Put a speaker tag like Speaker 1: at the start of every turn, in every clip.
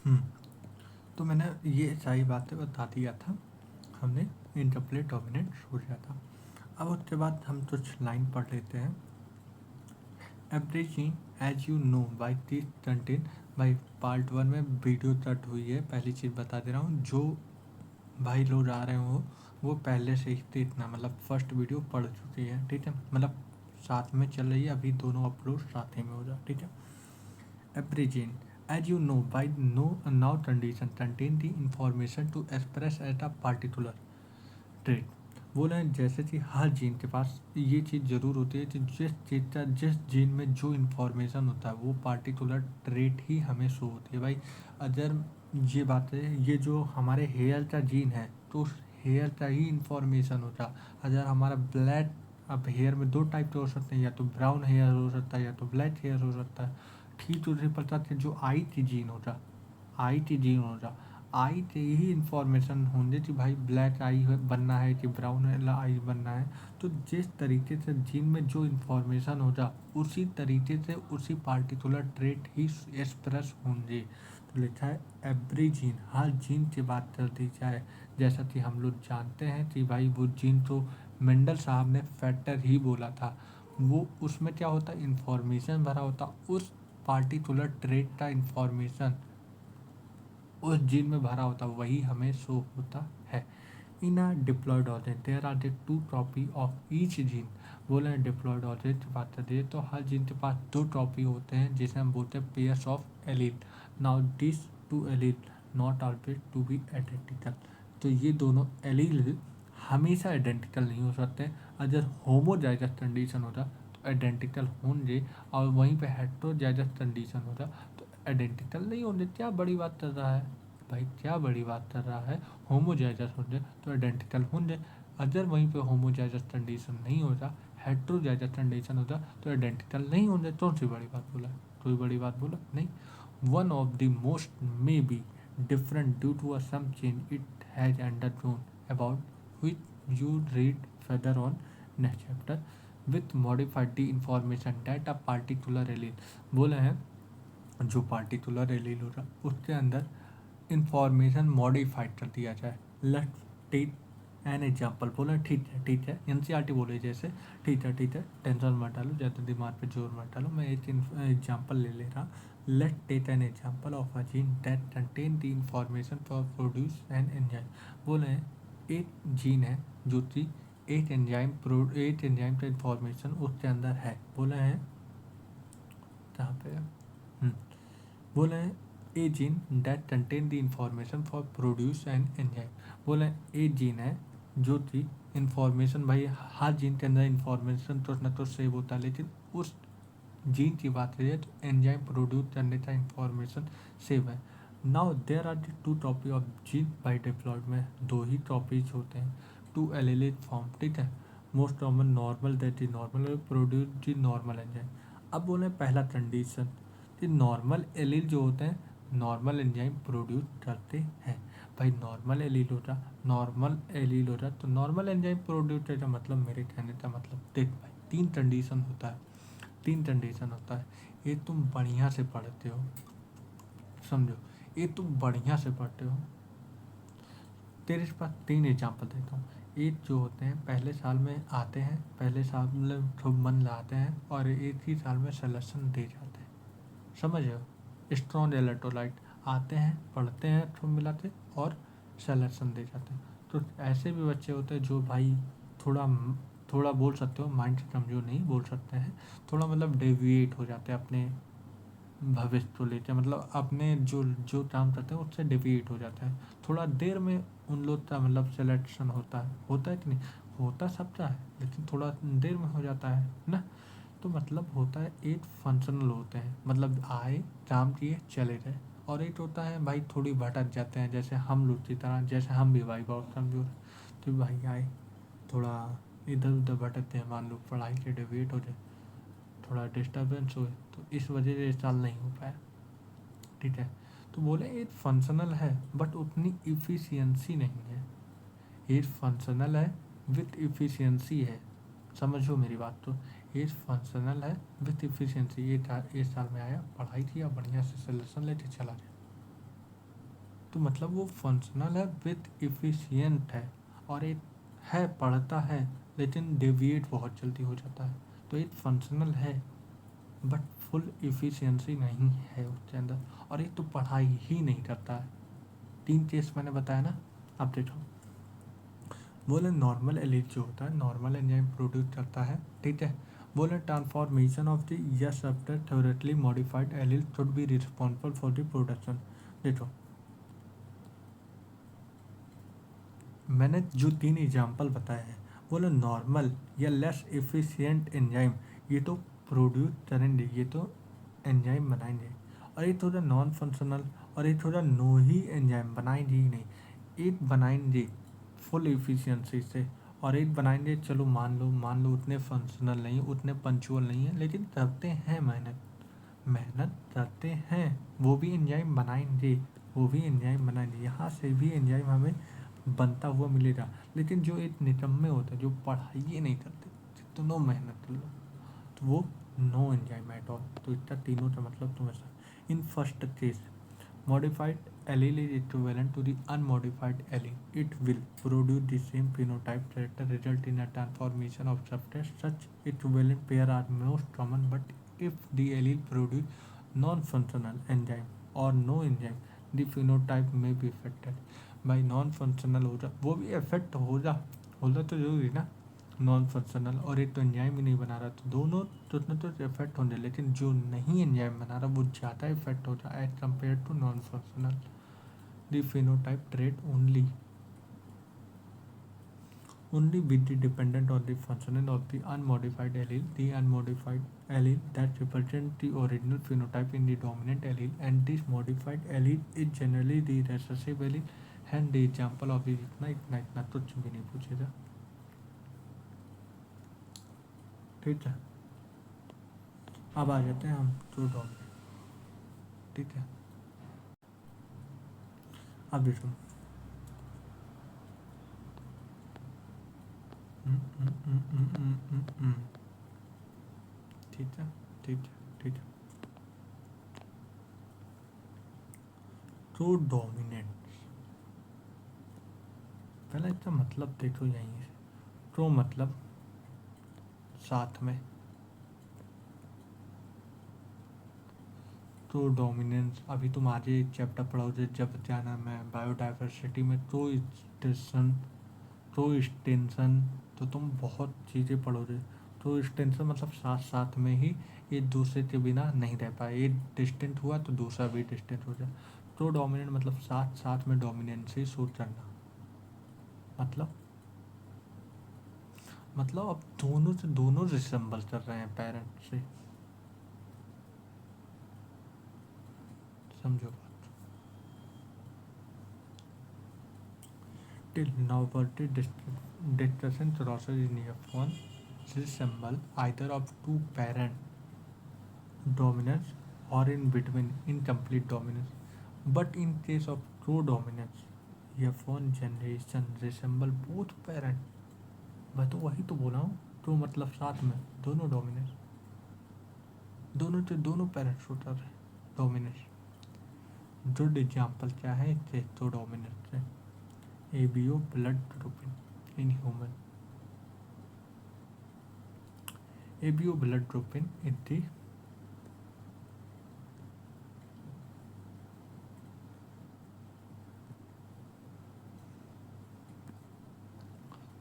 Speaker 1: हम्म, तो मैंने ये सारी बातें बता दिया था। हमने इंटरप्लेट डोमिनेट हो गया था। अब उसके बाद हम कुछ लाइन पढ़ लेते हैं। Everything as you know by this content. भाई पार्ट 1 में वीडियो कट हुई है, पहली चीज़ बता दे रहा हूँ। जो भाई लोग आ रहे हो वो पहले से ही इतना मतलब फर्स्ट वीडियो पढ़ चुकी है, ठीक है। मतलब साथ में चल रही है, अभी दोनों अपलोड साथ ही में हो जाए, ठीक है। Averaging, as you know, by no now condition contain the information to express at a particular trait। बोल रहे हैं जैसे कि हर जीन के पास ये चीज़ ज़रूर होती है कि जिस चीज़ का जिस जीन में जो इन्फॉर्मेशन होता है वो पार्टिकुलर ट्रेट ही हमें शो होती है। भाई अगर ये बात है, ये जो हमारे हेयर का जीन है तो उस हेयर का ही इंफॉर्मेशन होता। अगर हमारा ब्लैक, अब हेयर में दो टाइप के हो सकते हैं, या तो ब्राउन हेयर हो सकता है या तो ब्लैक हेयर हो सकता है। ठीक उसी प्रकार से जो आई की जीन होता, आई की जीन होता, आई से ही इंफॉर्मेशन होंगे कि भाई ब्लैक आई बनना है कि ब्राउन आई बनना है। तो जिस तरीके से जीन में जो इंफॉर्मेशन होगा उसी तरीके से उसी पार्टिकुलर ट्रेट ही एक्सप्रेस होंगे। तो लिखा है एवरी जीन, हर जीन की बात कर दी जाए। जैसा कि हम लोग जानते हैं कि भाई वो जीन तो मेंडल साहब ने फैक्टर ही बोला था। वो उसमें क्या होता है, इंफॉर्मेशन भरा होता, उस पार्टिकुलर ट्रेट का इंफॉर्मेशन उस जीन में भरा होता, वही हमें शो होता है। In a diploid organ there are the two copy of each gene. बोले डिप्लॉयड ऑर्गेन की बात करते हैं तो हर जीन के पास दो कॉपी होते हैं, जिसे हम बोलते हैं pairs of allele. Now this two allele not always to be identical. तो ये दोनों एलील हमेशा आइडेंटिकल नहीं हो सकते। अगर होमोजाइगस कंडीशन होता तो आइडेंटिकल होंगे, और वहीं पे हेटेरोजाइगस कंडीशन होता तो आइडेंटिकल नहीं होंगे। क्या बड़ी बात कर रहा है भाई, क्या बड़ी बात कर रहा है। होमोजाइगस होंगे तो आइडेंटिकल होंगे। अगर वहीं पे होमोजाइगस कंडीशन नहीं होता, हेटेरोजाइगस कंडीशन होता तो आइडेंटिकल नहीं होंगे। कौन सी बड़ी बात बोला, कोई बड़ी बात बोला नहीं। One of the most may be different due to a some change it has undergone about which you read further on next chapter with modified the information that a particular allele। बोले हैं जो particular allele होगा उसके अंदर information modified कर दिया जाए। Let's take an example. बोला ठीक है एनसीईआरटी बोले जैसे, ठीक है टेंशन मत डालो, ज़्यादा दिमाग पे जोर मत डालो, मैं एक एग्जाम्पल ले रहा। Let take an example of a gene that contain the information for produce an enzyme. बोले हैं एक जीन है जो कि एक एंजाइम का इंफॉर्मेशन उसके अंदर है। बोले हैं कहाँ पे बोले हैं a gene that contain the information for produce an enzyme. बोले ए जीन है जो कि इंफॉर्मेशन, भाई हर जीन के अंदर इंफॉर्मेशन तो न तो सेव होता है, लेकिन उस जीन की बात करिए तो एंजाइम प्रोड्यूस करने का इंफॉर्मेशन सेव है। Now there are the two copy of gene by diploid में दो ही टॉपीज होते हैं, टू एलेलेज फॉर्म, ठीक है। Most common normal that is normal produce the normal enzyme. अब बोले पहला कंडीशन कि नॉर्मल एलील जो होते हैं नॉर्मल एंजाइम प्रोड्यूस करते हैं। भाई नॉर्मल एलील होता तो नॉर्मल एंजाइम प्रोड्यूस करेगा। मतलब मेरे कहने का मतलब देख भाई तीन कंडीशन होता है, तीन कंडीशन होता है। ये तुम बढ़िया से पढ़ते हो, समझो, ये तुम बढ़िया से पढ़ते हो। तेरे पास तीन एग्जाम्पल देता हूँ। एक जो होते हैं पहले साल में आते हैं, पहले साल में खूब मन लगाते हैं और एक ही साल में सिलेक्शन दे जाते हैं, समझ रहे हो। स्ट्रॉन्ग इलेक्ट्रोलाइट आते हैं, पढ़ते हैं खूब मिलाते और सिलेक्शन दे जाते हैं। तो ऐसे भी बच्चे होते हैं जो भाई थोड़ा थोड़ा बोल सकते हो माइंड से कमजोर नहीं बोल सकते हैं, थोड़ा मतलब डेविएट हो जाते हैं अपने भविष्य को लेकर, मतलब अपने जो जो काम करते हैं उससे डेविएट हो जाते हैं। थोड़ा देर में उन लोग का मतलब सिलेक्शन होता है कि नहीं होता, सबका है, लेकिन थोड़ा देर में हो जाता है ना। तो मतलब होता है एक फंक्शनल होते हैं, मतलब आए काम किए चले गए। और एक होता है भाई थोड़ी भटक जाते हैं, जैसे हम लोग की तरह, जैसे हम भी भाई बहुत कमजोर हैं। तो भाई आए थोड़ा इधर उधर भटकते हैं, मान लो पढ़ाई से डेविएट हो जाए, थोड़ा डिस्टर्बेंस हो, तो इस वजह से इस साल नहीं हो पाया, ठीक है। तो बोले एक फंक्शनल है बट उतनी इफ़िशियंसी नहीं है। एक फंक्शनल है विथ इफ़िशियंसी है, समझो मेरी बात। तो ये फंक्शनल है विथ इफ़िशियंसी। ये साल में आया, पढ़ाई किया, बढ़िया से सिलेक्शन लेके चला गया। तो मतलब वो फंक्शनल है विथ इफिशियंट है, और एक है पढ़ता है लेकिन डेविएट बहुत जल्दी हो जाता है। तो एक फंक्शनल है बट फुल इफिशियंसी नहीं है उसके अंदर, और एक तो पढ़ाई ही नहीं करता है। 3 केस मैंने बताया ना। अब देखो, बोले नॉर्मल एलिट जो होता है, नॉर्मल एंजाइम प्रोड्यूस करता है, ठीक है। बोले transformation of the yes after theoretically modified allele should be responsible for the production. देखो, मैंने जो 3 एग्जाम्पल बताए हैं, बोले नॉर्मल या लेस एफिशिएंट एंजाइम ये तो प्रोड्यूस करेंगे, ये तो एंजाइम बनाएंगे, और ये थोड़ा नॉन फंक्शनल और ये थोड़ा नो ही एंजाइम बनाएंगे ही नहीं। एक बनाएंगे फुल एफिशिएंसी से, और एक बनाएंगे चलो मान लो उतने फंक्शनल नहीं, उतने पंचुअल नहीं है, लेकिन करते हैं मेहनत, मेहनत करते हैं, वो भी एंजाइम बनाएंगे, वो भी एंजाइम बनाएंगे, यहाँ से भी एंजाइम हमें बनता हुआ मिलेगा। लेकिन जो एक निकम्मे होते हैं जो पढ़ाई ही नहीं करते, जितनों मेहनत कर लो, तो वो नो एंजाइम एट ऑल। तो इतना तीनों का मतलब तुम्हें sir in first case modified allele is equivalent to the unmodified allele. It will produce the same phenotype character result in a transformation of substance. Such equivalent pair are most common, but if the allele produce non-functional enzyme or no enzyme, the phenotype may be affected. by non-functional हो जा, वो भी affect होगा तो जरूरी ना। Non functional और एक तो एंजाइम ही नहीं बना रहा, तो दोनों तो इफेक्ट होंगे, लेकिन जो नहीं एंजाइम बना रहा वो ज़्यादा इफेक्ट हो जाए as compare to non functional. The phenotype trait only with the dependent on the functioning of the unmodified allele. The unmodified allele that represents the original phenotype in the dominant allele, and this modified allele is generally the recessive allele. And the example of इतना कुछ भी नहीं पूछेगा, ठीक है। अब आ जाते हैं हम टू डॉमिनेंट, ठीक है। अब देखो, ठीक है, ठीक है, ठीक है। टू डोमिनेंट, पहले इसका मतलब देखो यहीं से। टू मतलब साथ में, टू डोमिनेंस अभी तुम आज एक चैप्टर पढ़ोगे जब क्या नाम है बायोडाइवर्सिटी में, टू एक्सटेंशन, टू एक्सटेंशन, तो तुम बहुत चीज़ें पढ़ोगे। टू एक्सटेंशन मतलब साथ साथ में ही एक दूसरे के बिना नहीं रह पाए, एक डिस्टेंट हुआ तो दूसरा भी डिस्टेंट हो जाए। टू डोमिनेंट मतलब साथ साथ में डोमिनेंसी सूट करना, मतलब अब दोनों से दोनों रिसेंबल कर रहे हैं पेरेंट से, समझो बात। Till now Bertie discussion process in F1 resemble either of two parent dominance or in between incomplete dominance, but in case of true dominance F1 generation resemble both parent। मैं तो वही तो बोला हूँ, ट्रू मतलब साथ में दोनों डोमिनेंस, दोनों तो दोनों पेरेंट्स होता है डोमिनेंस। गुड एग्जाम्पल क्या है इससे तो डोमिनेंस से, ABO blood grouping in human, ABO blood grouping in the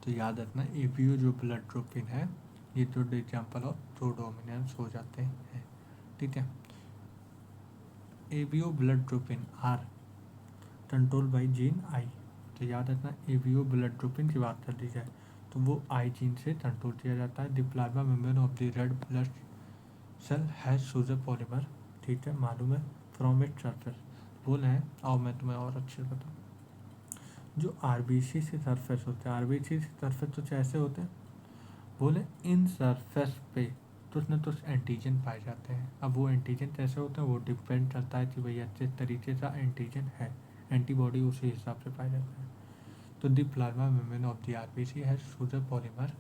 Speaker 1: तो याद रखना एबीओ जो ब्लड ग्रुपिन है ये good example of two dominance हो जाते हैं, ठीक है। ABO blood grouping are control by gene I, तो याद रखना एबीओ ब्लड ग्रुपिन की बात कर दी जाए तो वो आई जीन से कंट्रोल किया जाता है। The plasma membrane of the red blood cell has sugar polymer, ठीक है, मालूम है, फ्रॉम इट सरफेस। बोले हैं और मैं तुम्हें और अच्छे से बताऊँ, जो आरबीसी से सरफेस होते हैं, आरबीसी से सरफेस तो ऐसे होते हैं, बोले इन सरफेस पे कुछ न कुछ एंटीजन पाए जाते हैं। अब वो एंटीजन कैसे होते हैं वो डिपेंड करता है कि भाई अच्छे तरीके का एंटीजन है, एंटीबॉडी उसी हिसाब से पाए जाते हैं। तो the plasma membrane of the RBC has sugar polymer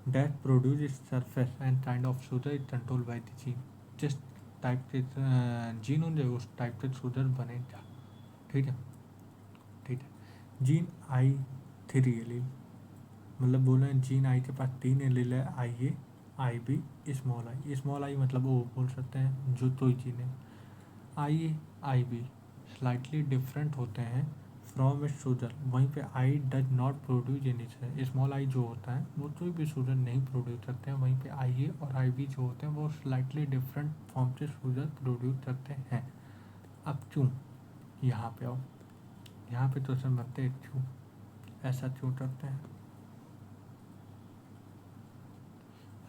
Speaker 1: that produce its surface and kind of sugar is controlled by the gene, जिस टाइप के जीन होंगे उस टाइप के सुगर बनेगा, ठीक है, ठीक है। जीन आई 3 एलील, मतलब बोल रहे हैं जीन आई के पास 3 एलील है, I A, I B, small I. Small I मतलब वो बोल सकते हैं जो कोई जीन है। I A, I B slightly different होते हैं फ्रॉम इट्स शूजर, वहीं पे I does not produce any. Small I जो होता है वो कोई भी शूजर नहीं प्रोड्यूस करते हैं, वहीं पे आई ए और आई बी जो होते हैं वो स्लाइटली डिफरेंट फॉर्म से शूजर प्रोड्यूस करते हैं। अब क्यों, यहाँ पे आओ, यहाँ पे क्वेश्चन बनते हैं क्यों, ऐसा क्यों करते हैं।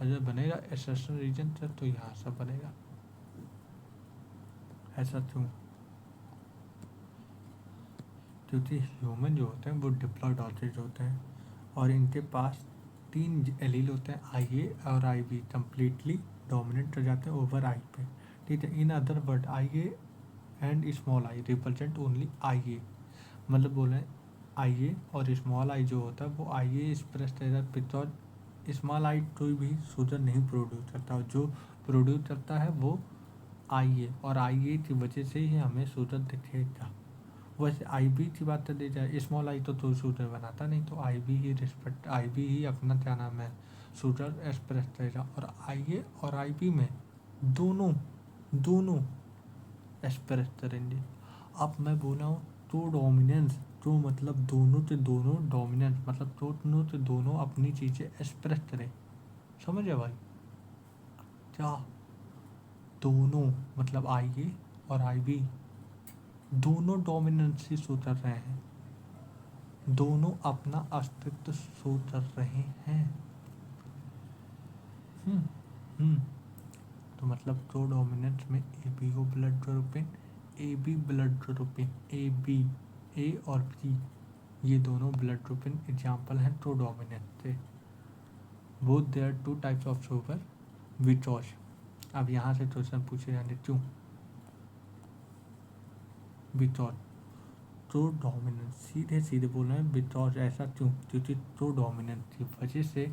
Speaker 1: अगर बनेगा एसेशन रीजन से तो यहाँ सब बनेगा, ऐसा क्यों, क्योंकि ह्यूमन जो होते हैं वो डिप्लॉयड ऑर्चिड होते हैं और इनके पास 3 एलील होते हैं, आई ए और आई बी कम्प्लीटली डोमिनेट कर जाते हैं ओवर आई पे। ठीक है, in other word I A and small I represent only I A, मतलब बोले आई ए और स्मॉल आई जो होता है वो आई ए एक्सप्रेस बिकॉज स्मॉल आई कोई भी शूजर नहीं प्रोड्यूस करता, और जो प्रोड्यूस करता है वो आई ए, और आई ए की वजह से ही हमें शूजर दिखेगा। वैसे आई बी की बात कर दी जाए, स्मॉल आई तो शूटर बनाता नहीं, तो आई बी ही रिस्पेक्ट, आई बी ही अपना क्या नाम है शूटर एक्सप्रेस करेगा, और आई ए और आई बी में दोनों दोनों एक्सप्रेस करेंगे। अब मैं बोला हूँ तो डोमिनेंस, तो मतलब दोनों से दोनों डोमिनेंस, मतलब दोनों से दोनों अपनी चीज़ें एक्सप्रेस करें, समझ है भाई क्या। दोनों मतलब आई ए और आई बी दोनों डोमिनेंसी शो कर रहे हैं, दोनों अपना अस्तित्व शो कर रहे हैं। हम्म हम्म तो मतलब दो डोमिनेंस में A B O blood grouping, A B blood grouping, A B, A और बी ये दोनों ब्लड ग्रुपिन एग्जाम्पल हैं टू डोमिनेंट से। Both there 2 types of sugar विचॉज। अब यहाँ से क्वेश्चन पूछे जाएंगे क्यों विचॉज, तो डोमिनेंस, सीधे सीधे बोल रहे हैं बिकॉज, ऐसा क्यों, क्योंकि तो डोमिनेंस की वजह से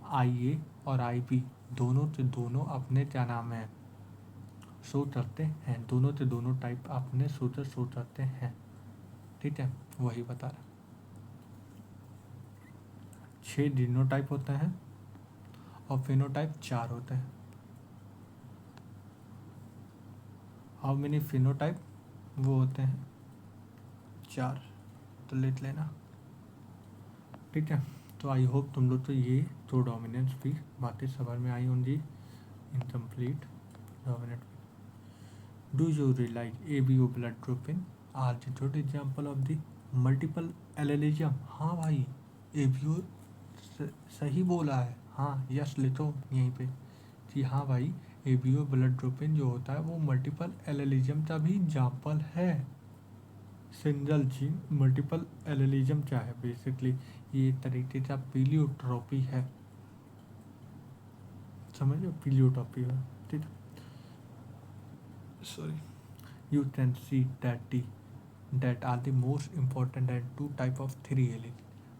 Speaker 1: आई ए और आई बी दोनों से दोनों अपने क्या नाम है शो करते हैं, दोनों से दोनों टाइप अपने शूटर शो करते हैं। ठीक है, वही बता रहा। 6 जीनोटाइप होते हैं और फिनोटाइप 4 होते हैं। हाउ मेनी फिनोटाइप, वो होते हैं 4, तो लिख लेना। ठीक है, तो आई होप तुम लोग तो ये दो डोमिनेंस भी बातें समझ में आई होंगी। Incomplete dominant, do you realize A B O blood grouping are the good example of the multiple allelism. हाँ भाई, ए बी ओ सही बोला है, हाँ यस लिखो यहीं पे कि हाँ भाई ए बी ओ ब्लड ग्रुपिन जो होता है वो मल्टीपल एलेलिज्म का भी एग्जाम्पल है। सिंगल जीन मल्टीपल एलेलिज्म क्या है, बेसिकली ये एक तरीके का पीलियोट्रॉपी है, समझ लो पीलियोट्रॉपी है। ठीक है, sorry, you can see that are the most important and 2 type of 3 allele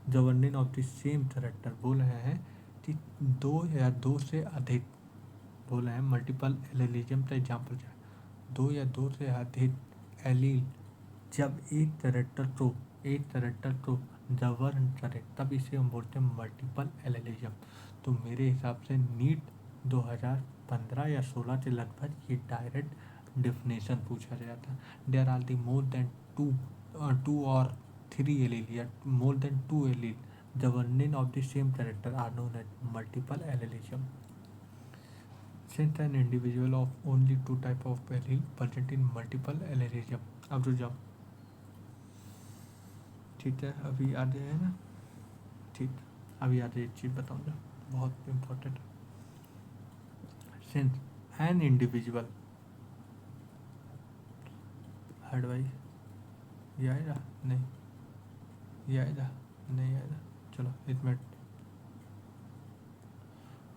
Speaker 1: governing of the same character। बोल रहे हैं कि 2 या 2 से अधिक, बोल रहे हैं मल्टीपल एलेलिज्म का एग्जाम्पल क्या है, 2 या 2 से अधिक एलील जब एक कैरेक्टर को गवर्न करे तब इसे हम बोलते हैं मल्टीपल एलेलिज्म। तो मेरे हिसाब से नीट 2015 या 16 के लगभग ये डायरेक्ट डेफिनेशन पूछा गया था। There are the more than two और 3 एलील या more than 2 allele governing of the same character are known as multiple allelism. Since an individual of only 2 type of allele present in multiple allelism। अब रुक जाओ, ठीक है, अभी आ जाए ना, ठीक, अभी आ जाए एक चीज़ बताऊँगा बहुत इम्पोर्टेंट। सिंस एन इंडिविजुअल हट भाई, ये आएगा नहीं, ये आएगा नहीं आएगा, चलो 1 मिनट।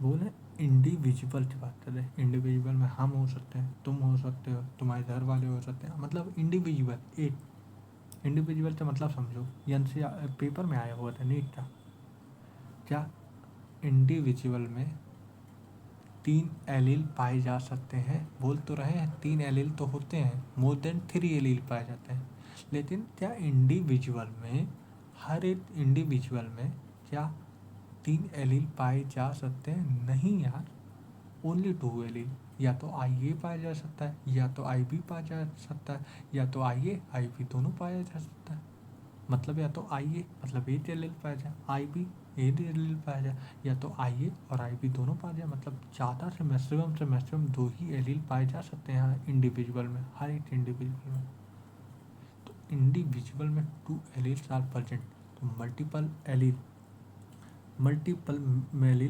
Speaker 1: बोले इंडिविजुअल की बात कर रहे हैं, इंडिविजुअल में हम हो सकते हैं, तुम हो सकते हो, तुम्हारे घर वाले हो सकते हैं, मतलब इंडिविजुअल एक इंडिविजुअल का मतलब समझो, एनसी पेपर में आया हुआ था नीट का, क्या इंडिविजुअल में 3 एलील पाए जा सकते हैं, बोल तो रहे हैं 3 एलील तो होते हैं, मोर देन 3 एलील पाए जाते हैं। लेकिन क्या इंडिविजुअल में, हर एक इंडिविजुअल में क्या 3 एलील पाए जा सकते हैं? नहीं यार, ओनली 2 एलील। या तो आई ए पाया जा सकता है, या तो आई बी पाया जा सकता है, या तो आई ए आई बी दोनों पाया जा सकता है। मतलब या तो आई ए मतलब एक एलील पाया जाए, आई बी एक एलील पाया जाए, या तो आई ए और आई बी दोनों पाया जाए। मतलब ज़्यादा से मैक्सिमम 2 ही एलील पाए जा सकते हैं इंडिविजुअल में, हर एक इंडिविजुअल में। तो इंडिविजुअल में 2 एलील्स आर प्रेजेंट। तो मल्टीपल एलील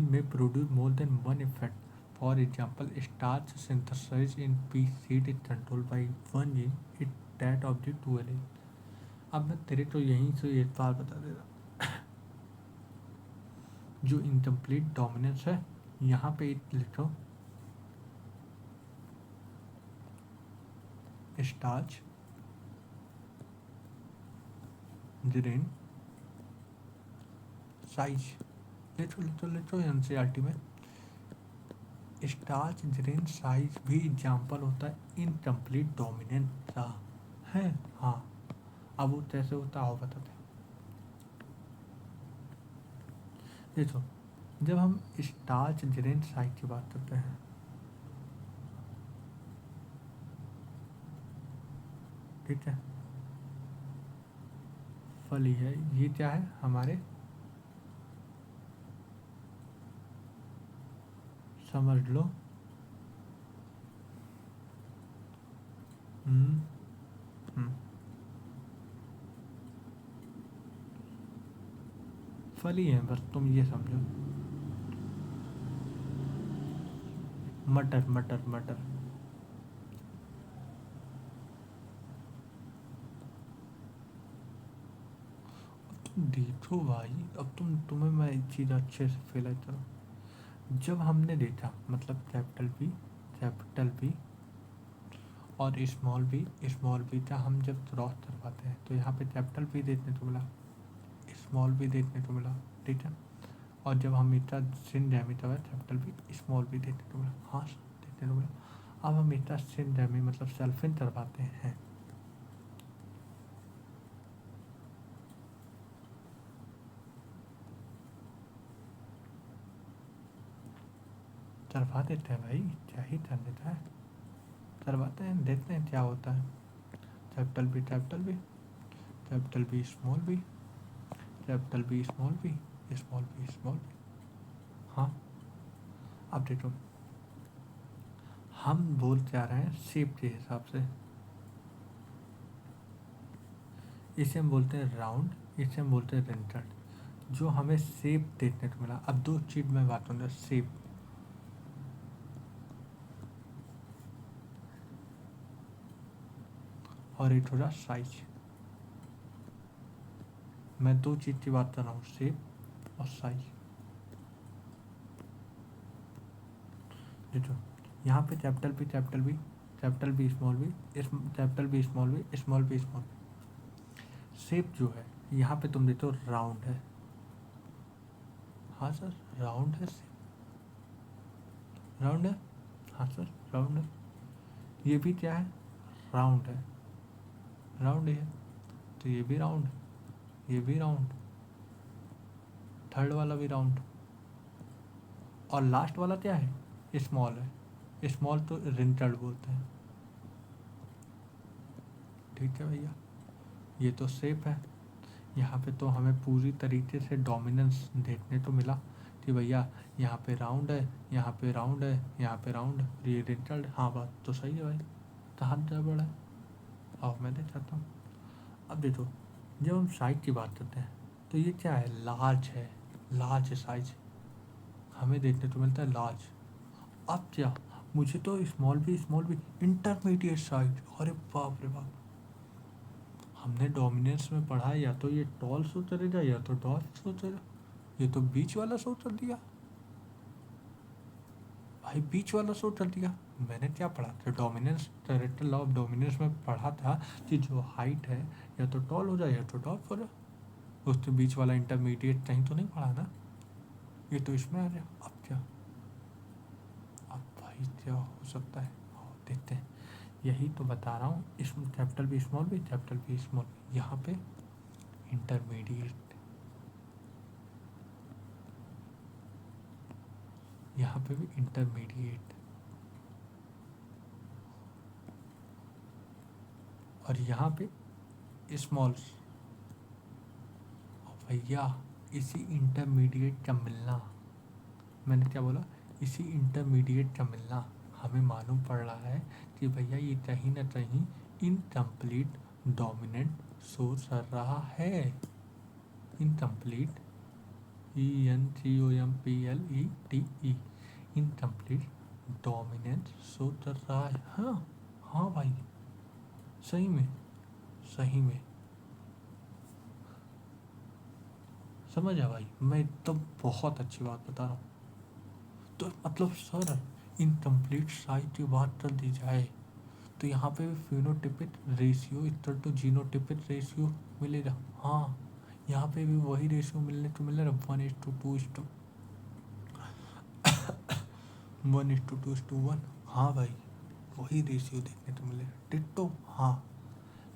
Speaker 1: में produce more than one effect. For example, starch synthesis in pea seed is controlled by one gene, it that of the 2 allele। अब मैं तेरे को यहीं से एक बात बता दे रहा, जो इनकम्प्लीट डोमिनेंस है, यहाँ पे लिखो स्टार्च ग्रेन साइज, लिखो एनसीईआरटी में स्टार्च ग्रेन साइज भी एग्जाम्पल होता है इनकम्प्लीट डोमिनेंस का है। हाँ, अब वो कैसे होता है बताते हैं। देखो, जब हम स्टार्च ग्रेन साइज की बात करते हैं, ठीक है, फली है, ये क्या है हमारे, समझ लो, हम्म, हम्म, फली है, बस तुम ये समझो। मटर मटर मटर। तुम देखो भाई, अब तुम्हें मैं एक चीज़ अच्छे से फील करो। जब हमने देखा, मतलब कैपिटल बी और स्मॉल बी का हम जब क्रॉस करवाते हैं तो यहाँ पे कैपिटल बी देखने को मिला, स्मॉल बी देखने को मिला, ठीक है। और जब हम इसका सिंडैमी था कैपिटल बी स्मॉल बी देखने को मिला, हाँ देखने को मिला। अब हम इसका सिंडैमी मतलब सल्फिन करवाते हैं, करवा देते हैं भाई, क्या ही कर देता है, करवाते हैं, देखते हैं क्या होता है। Capital B small B, capital B small B, small B. हाँ, अब देखो, हम बोल क्या रहे हैं शेप के हिसाब से, इसे हम बोलते हैं राउंड, इसे हम बोलते हैं रेंटल। जो हमें शेप देखने को मिला, अब दो चीज में बात करूँगा, शेप और एक थोड़ा साइज। मैं दो चीज की बात कर रहा हूँ, शेप और साइज। देखो, यहाँ पे capital B small B, capital B small B small B. Shape जो है यहाँ पे तुम देखो राउंड है, हाँ सर राउंड है, राउंड है, हाँ सर राउंड है। ये भी क्या है, राउंड है, राउंड है, तो ये भी राउंड, ये भी राउंड, थर्ड वाला भी राउंड, और लास्ट वाला क्या है, स्मॉल है। स्मॉल तो रिंटल्ड बोलते हैं, ठीक है भैया। ये तो शेप है। यहाँ पे तो हमें पूरी तरीके से डोमिनेंस देखने को मिला कि भैया यहाँ पे राउंड है, यहाँ पे राउंड है, यहाँ पे राउंड है, ये रिंटल्ड। हाँ, बात तो सही है भाई, तो हाथ गड़बड़ है। और मैं देख चाहता हूँ, अब देखो, जब हम साइज की बात करते हैं तो ये क्या है, लार्ज है, लार्ज साइज हमें देखने को मिलता है, लार्ज। अब क्या, मुझे तो स्मॉल भी इंटरमीडिएट साइज, अरे बाप रे बाप। हमने डोमिनेंस में पढ़ा है, या तो ये टॉल शो चलेगा या तो डॉट शो चलेगा, ये तो बीच वाला शो चल दिया भाई, बीच वाला शो चल दिया। मैंने क्या पढ़ा था, dominance director law of dominance में पढ़ा था कि जो हाइट है या तो टॉल हो जाए या तो डॉट हो जाए, उसके बीच वाला इंटरमीडिएट कहीं तो नहीं पढ़ा ना, ये तो इसमें आ गया। अब क्या, अब भाई क्या हो सकता है, देखते हैं। यही तो बता रहा हूँ, इस capital B small B, capital B small B, यहाँ पे इंटरमीडिएट, यहाँ पे भी इंटरमीडिएट, और यहाँ पे स्मॉल। भैया इसी इंटरमीडिएट का मिलना, मैंने क्या बोला, इसी इंटरमीडिएट का मिलना हमें मालूम पड़ रहा है कि भैया ये कहीं ना कहीं इनकम्प्लीट डोमिनेंट शो कर रहा है। Incomplete, ENCOMPLETE, incomplete dominance show कर रहा है। हाँ हाँ भाई, सही में, सही में समझ आ भाई, मैं एकदम बहुत अच्छी बात बता रहा हूँ। तो मतलब सर, इनकम्प्लीट साइज की बात कर दी जाए तो यहाँ पे phenotypic ratio equal to genotypic ratio मिलेगा। हाँ, यहाँ पे भी वही रेशियो मिलने को मिल रहा है, 1:2:1, 1:2:1। हाँ भाई, वही रेशियो देखने को मिलेगा डिट्टो। हाँ,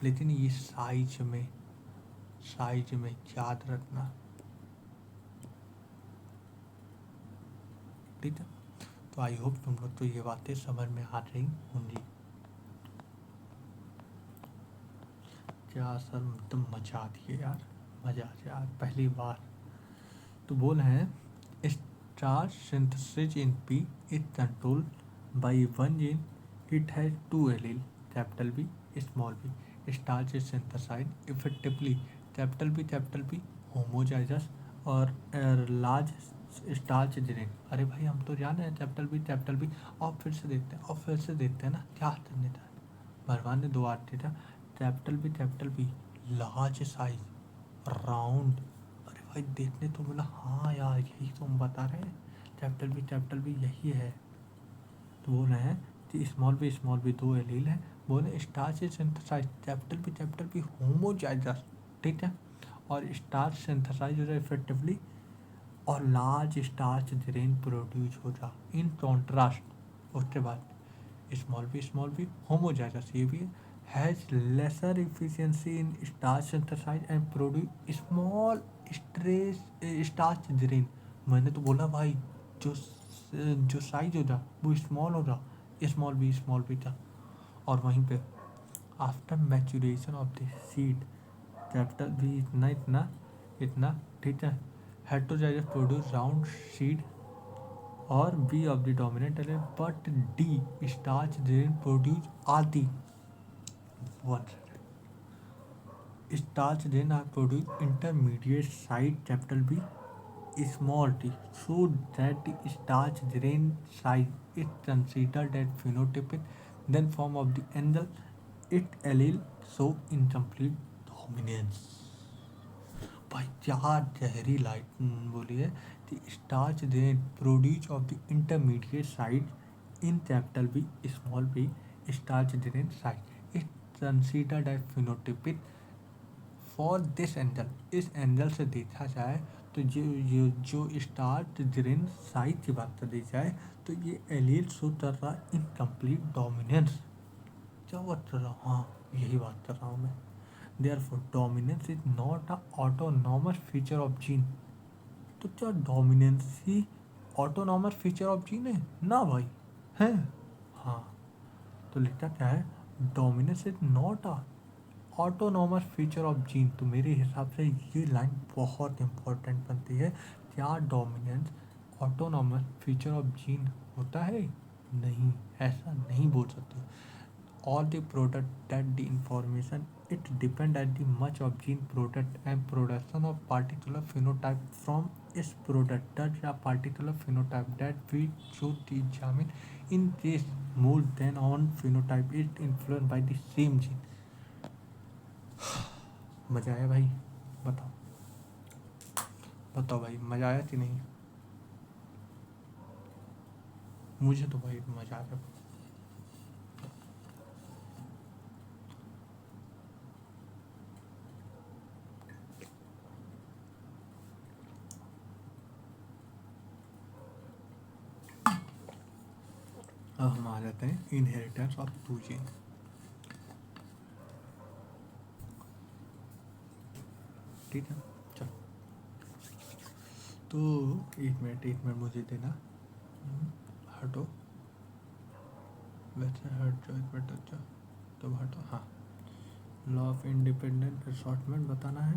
Speaker 1: लेकिन ये साइज में, साइज में याद रखना, ठीक है। तो आई होप तुम लोग तो ये बातें समझ में आ रही होंगी। क्या सर, तुम मजा आ दिए यार, मजा आ गया यार, पहली बार। तो बोल हैं, starch synthesis in pea is controlled by one gene, it has two allele, capital B small B. Starch is synthesized effectively, capital B homozygous और लार्ज स्टार्च जीन। अरे भाई हम तो जाने हैं कैपिटल बी। और फिर से देखते हैं, और फिर से देखते हैं ना क्या करने था। भगवान ने दो आते था, capital B large size round. अरे भाई देखने तो मिला, हाँ यार यही तो हम बता रहे हैं, कैपिटल बी यही है। तो बोल रहे हैं कि स्मॉल बी दो एलील है। बोले starch is synthesize, capital B homozygous, ठीक है। और स्टार्च सिंथेसाइज हो जाए इफेक्टिवली, और लार्ज स्टार्च ग्रेन प्रोड्यूस हो जा। इन कॉन्ट्रास्ट उसके बाद स्मॉल बी होमोजाइगस, ये भी has lesser efficiency in starch synthesize and produce small stress starch grain. मैंने तो बोला भाई, जो जो साइज होता वो स्मॉल होगा, स्मॉल बी था। और वहीं पे after maturation of the seed, capital B इतना इतना इतना, ठीक है, हेटेरोजाइगस प्रोड्यूस राउंड सीड और B of the dominant element, but the starch grain produce आदि one. Starch then are produced intermediate side capital B small t, so that the starch grain size is considered as phenotypic, then form of the angle, it allele show incomplete dominance। भाई क्या गहरी light बोली है कि starch grain produce of the intermediate side in capital B small B, starch grain size is considered as phenotypic for this angle. इस angle से देखा जाए तो जो स्टार्च ग्रेन साइज की बात कर दी जाए तो ये एलील शो कर रहा इनकम्प्लीट डोमिनेंस। क्या बात कर रहा हूँ, हाँ यही बात कर रहा हूँ मैं। Therefore dominance is not a autonomous feature of gene. तो क्या dominance he autonomous feature of gene है ना भाई, है। हाँ, तो लिखा क्या है, dominance is not a autonomous feature of gene. तो मेरे हिसाब से ये लाइन बहुत इंपॉर्टेंट बनती है। क्या dominance autonomous feature of gene होता है? नहीं, ऐसा नहीं बोल सकते। All the product that the information it depend at the much of gene product and production of particular phenotype from इस प्रोडक्ट दैट या particular phenotype that we should examine in case more than one phenotype is influenced by the same gene। मज़ा आया भाई? बताओ बताओ भाई, मज़ा आया कि नहीं? मुझे तो भाई मज़ा आया। अब हम आ जाते हैं इनहेरिटेंस ऑफ टू जीन। ठीक है। चलो तो एक मिनट मुझे देना। हटो, वैसे हट जाओ, एक मिनट। अच्छा तो हटो। हाँ, लॉ ऑफ इंडिपेंडेंट असॉर्टमेंट बताना है,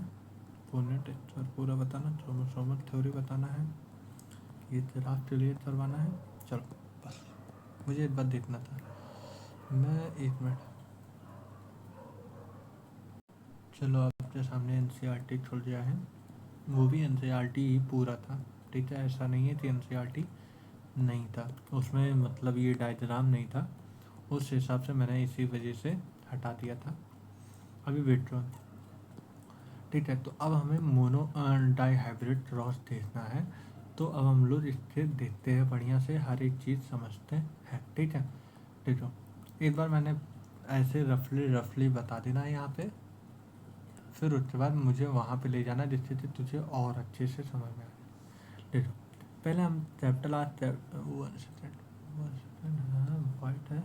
Speaker 1: पोनेट पूरा बताना, क्रोमोसोमल थ्योरी बताना है, ये ग्राफ क्लियर करवाना है। चलो बस मुझे एक बात देखना था। मैं एक मिनट, चलो आपके सामने एनसीईआरटी खोल दिया है, वो भी एनसीईआरटी ही पूरा था। ठीक है, ऐसा नहीं है कि एनसीईआरटी नहीं था, उसमें मतलब ये डायग्राम नहीं था, उस हिसाब से मैंने इसी वजह से हटा दिया था। अभी वेट रहो। ठीक है, तो अब हमें मोनो डाई हाइब्रिड क्रॉस देखना है। तो अब हम लोग इससे देखते हैं, बढ़िया से हर एक चीज़ समझते हैं। ठीक है, देखो एक बार मैंने ऐसे रफली बता देना है यहाँ पे, फिर उसके बाद मुझे वहाँ पे ले जाना जिससे कि तुझे और अच्छे से समझ में आए। देखो पहले हम कैपिटल आर, वन सेकेंड, हाँ वाइट है,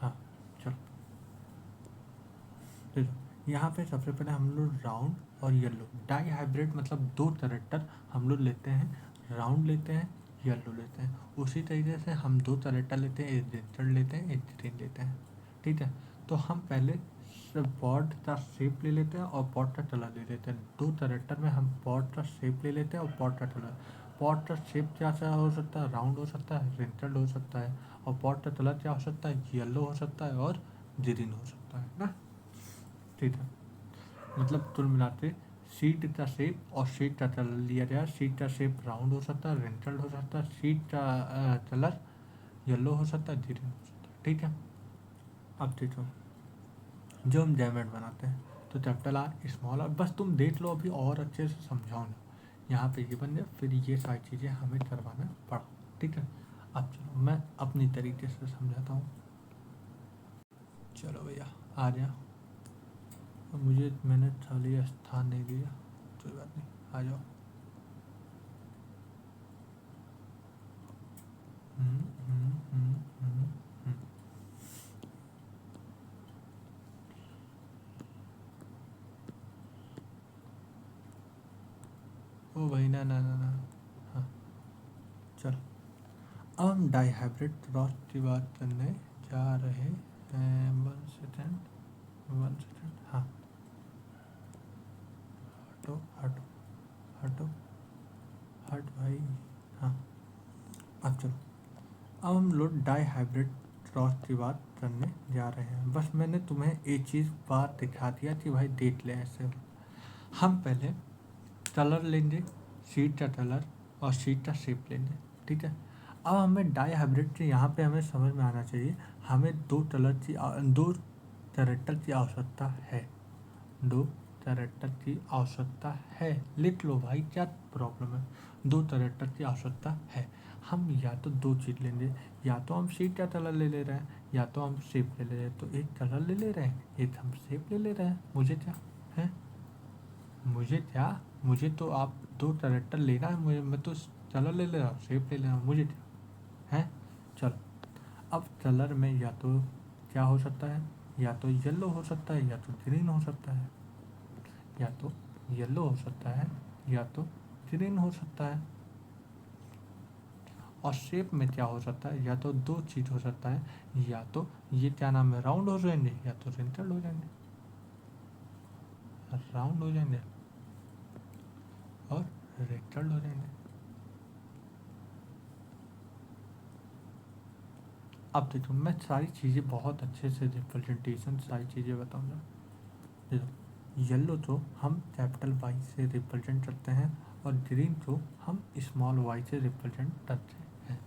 Speaker 1: हाँ चलो। देखो यहाँ पे सबसे पहले हम लोग राउंड और येलो, डाई हाइब्रिड मतलब दो कैरेक्टर हम लोग लेते हैं, राउंड लेते हैं, येलो लेते हैं। उसी तरीके से हम दो कैरेक्टर लेते हैं, एक रेड लेते हैं, एक ग्रीन लेते हैं। ठीक है, तो हम पहले पॉट का शेप ले लेते हैं और पॉट का कलर ले लेते हैं। दो कैरेक्टर में हम पॉट का शेप ले लेते हैं और पॉट का कलर। पॉट का शेप क्या सा हो सकता है, राउंड हो सकता है, रेड हो सकता है, और पॉट का कलर क्या हो सकता है, येलो हो सकता है और ग्रीन हो सकता है ना। ठीक है, मतलब कुल मिलाते सीट का शेप और सीट का कलर लिया जाए। सीट का शेप राउंड हो सकता है, रेंटल हो सकता है, सीट का कलर येलो हो सकता है, ग्रीन हो सकता है। ठीक है, अब देखो जो हम डायमंड बनाते हैं, तो कैपिटल आर, स्मॉल आर, बस तुम देख लो, अभी और अच्छे से समझाओ ना। यहाँ पे ये बन जाए, फिर ये सारी चीज़ें हमें करवाना पड़ा। ठीक है, अब चलो मैं अपनी तरीके से समझाता हूँ। चलो भैया आ जाओ, मुझे मैंने खाली स्थान नहीं दिया, कोई बात नहीं, आ जाओ। हम्म, हम्म, हम्म, हम्म, हम्म। ओ भाई ना ना ना ना, हाँ चलो। अब हम डाई हाइब्रिड क्रॉस की बात करने जा रहे हैं। वन सेकेंड, वन सेकेंड, हाँ हटो हटो हटो, हट भाई, हाँ। अब चलो, अब हम लोग डाई हाइब्रिड क्रॉस की बात करने जा रहे हैं। बस मैंने तुम्हें एक चीज़ बात दिखा दिया कि भाई देख ले ऐसे। हम पहले कलर लेंगे, शीट का कलर और शीट का शेप लेंगे। ठीक है, अब हमें डाई हाइब्रिड के यहाँ पे हमें समझ में आना चाहिए, हमें दो कलर की दो कैरेक्टर की आवश्यकता है, दो कैरेक्टर की आवश्यकता है। लिख लो भाई, क्या प्रॉब्लम है, दो कैरेक्टर की आवश्यकता है। हम या तो दो चीज़ लेंगे, या तो हम शीट का कलर ले ले रहे हैं, या तो हम शेप ले ले रहे हैं। तो एक कलर ले ले रहे हैं, एक हम शेप ले ले रहे हैं, मुझे क्या है, मुझे क्या, मुझे तो आप दो कैरेक्टर लेना है, मुझे मैं तो कलर ले ले रहा हूँ, शेप ले ले रहा हूँ, मुझे क्या है। चलो, अब कलर में या तो क्या हो सकता है, या तो येलो हो सकता है, या तो ग्रीन हो सकता है, या तो येलो हो सकता है, या तो ग्रीन हो सकता है। और शेप में क्या हो सकता है, या तो दो चीज़ हो सकता है, या तो ये क्या नाम है, राउंड हो जाएंगे, या तो रेंटल हो जाएंगे, राउंड हो जाएंगे और रेक्टल हो जाएंगे। अब देखो मैं सारी चीज़ें बहुत अच्छे से रिप्रेजेंटेशन सारी चीज़ें बताऊंगा। देखो येलो तो हम कैपिटल वाई से रिप्रेजेंट करते हैं, और ग्रीन को हम स्मॉल वाई से रिप्रेजेंट करते हैं,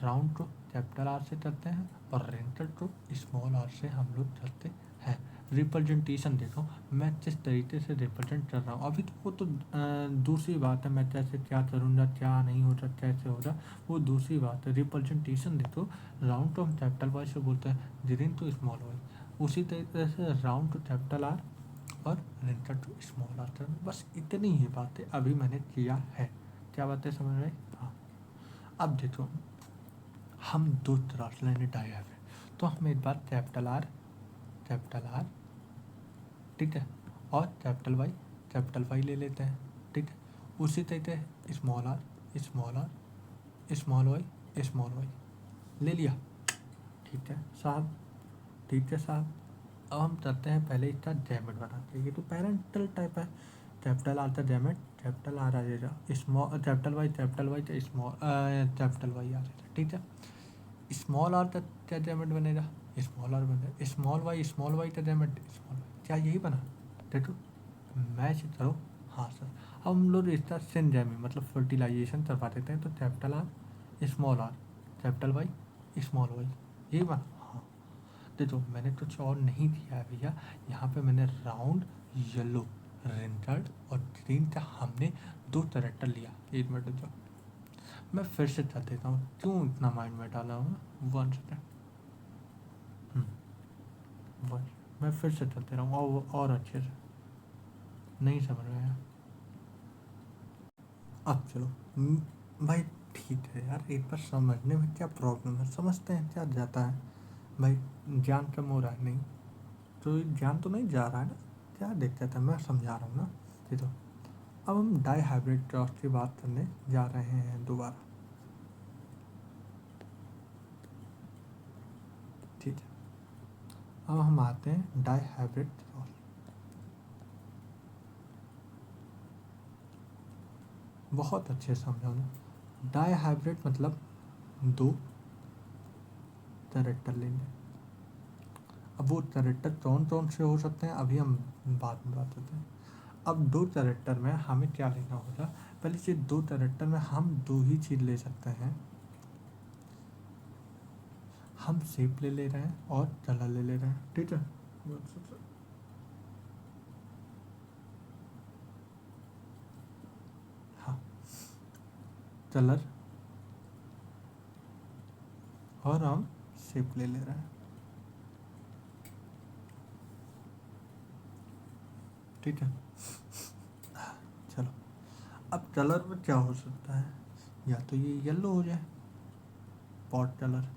Speaker 1: राउंड को कैपिटल आर से करते हैं, और रेंटल को स्मॉल आर से हम लोग करते हैं। रिप्रेजेंटेशन देखो मैं किस तरीके से रिप्रेजेंट कर रहा हूँ। अभी तो वो तो दूसरी बात है, मैं कैसे क्या करूँगा, क्या नहीं हो रहा, कैसे हो रहा, वो दूसरी बात है। रिप्रेजेंटेशन देखो, राउंड को हम कैपिटल वाई से बोलते हैं, ग्रीन तो स्मॉल वाई, उसी तरीके से राउंड टू कैपिटल आर और रेंटल टू स्मॉल आर। बस इतनी ही बातें अभी मैंने किया है। क्या बातें समझ में आई? हाँ, अब देखो हम दो तरह लेने डाई हाइब्रिड, तो हम एक बार कैपिटल आर, ठीक है, और कैपिटल वाई ले लेते हैं, ठीक है। उसी तरीके स्मॉल आर स्मॉल वाई ले लिया, ठीक है साहब, ठीक है साहब। अब हम करते हैं पहले इसका जैमेट बनाते हैं। ये तो पैरेंटल टाइप है, कैपिटल आर था जैमेट, कैपिटल आर आ जाएगा, स्मॉल कैपिटल वाई तो स्मॉल कैपिटल वाई आ जाएगा, ठीक है। स्मॉल आर का क्या जैमेट बनेगा, स्मॉल आर बनेगा, स्मॉल वाई का जैमेट स्मॉल वाई, क्या यही बना, देखो मैच करो। हाँ सर, अब हम लोग इसका सिनजैमी मतलब फर्टिलाइजेशन करवा देते हैं, तो capital R capital Y small Y, यही बना। हाँ देखो मैंने कुछ और नहीं दिया है भैया, यहाँ पे मैंने राउंड येलो रेंजर्ड और ग्रीन का हमने 2 कैरेक्टर लिया। 1 मिनट जो मैं फिर से कर देता हूँ, क्यों इतना माइंड में डाला हूँ मैं, 1 सेकेंड, मैं फिर से कर दे रहा हूँ और अच्छे से, नहीं समझ में आया। अब चलो भाई ठीक है यार, एक बार समझने में क्या प्रॉब्लम है, समझते हैं क्या जाता है भाई, ज्ञान कम हो रहा है नहीं तो, ज्ञान तो नहीं जा रहा है ना, क्या दिक्कत है, मैं समझा रहा हूँ ना। ठीक है, अब हम डाई हाइब्रिड क्रॉस की बात करने जा रहे हैं दोबारा, ठीक है। अब हम आते हैं डाई हाइब्रिड क्रॉस, बहुत अच्छे से समझाऊंगा। डाई हाइब्रिड मतलब 2 कैरेक्टर लेंगे। अब वो कैरेक्टर कौन कौन से हो सकते हैं अभी हम बाद में बात करते हैं। अब 2 कैरेक्टर में हमें क्या लेना होगा, पहली चीज़ 2 कैरेक्टर में हम 2 ही चीज़ ले सकते हैं, हम शेप ले रहे हैं और कलर ले रहे हैं, ठीक है। हाँ, कलर और हम शेप ले रहे हैं, ठीक है। चलो, अब कलर में क्या हो सकता है, या तो ये येलो हो जाए पॉट कलर,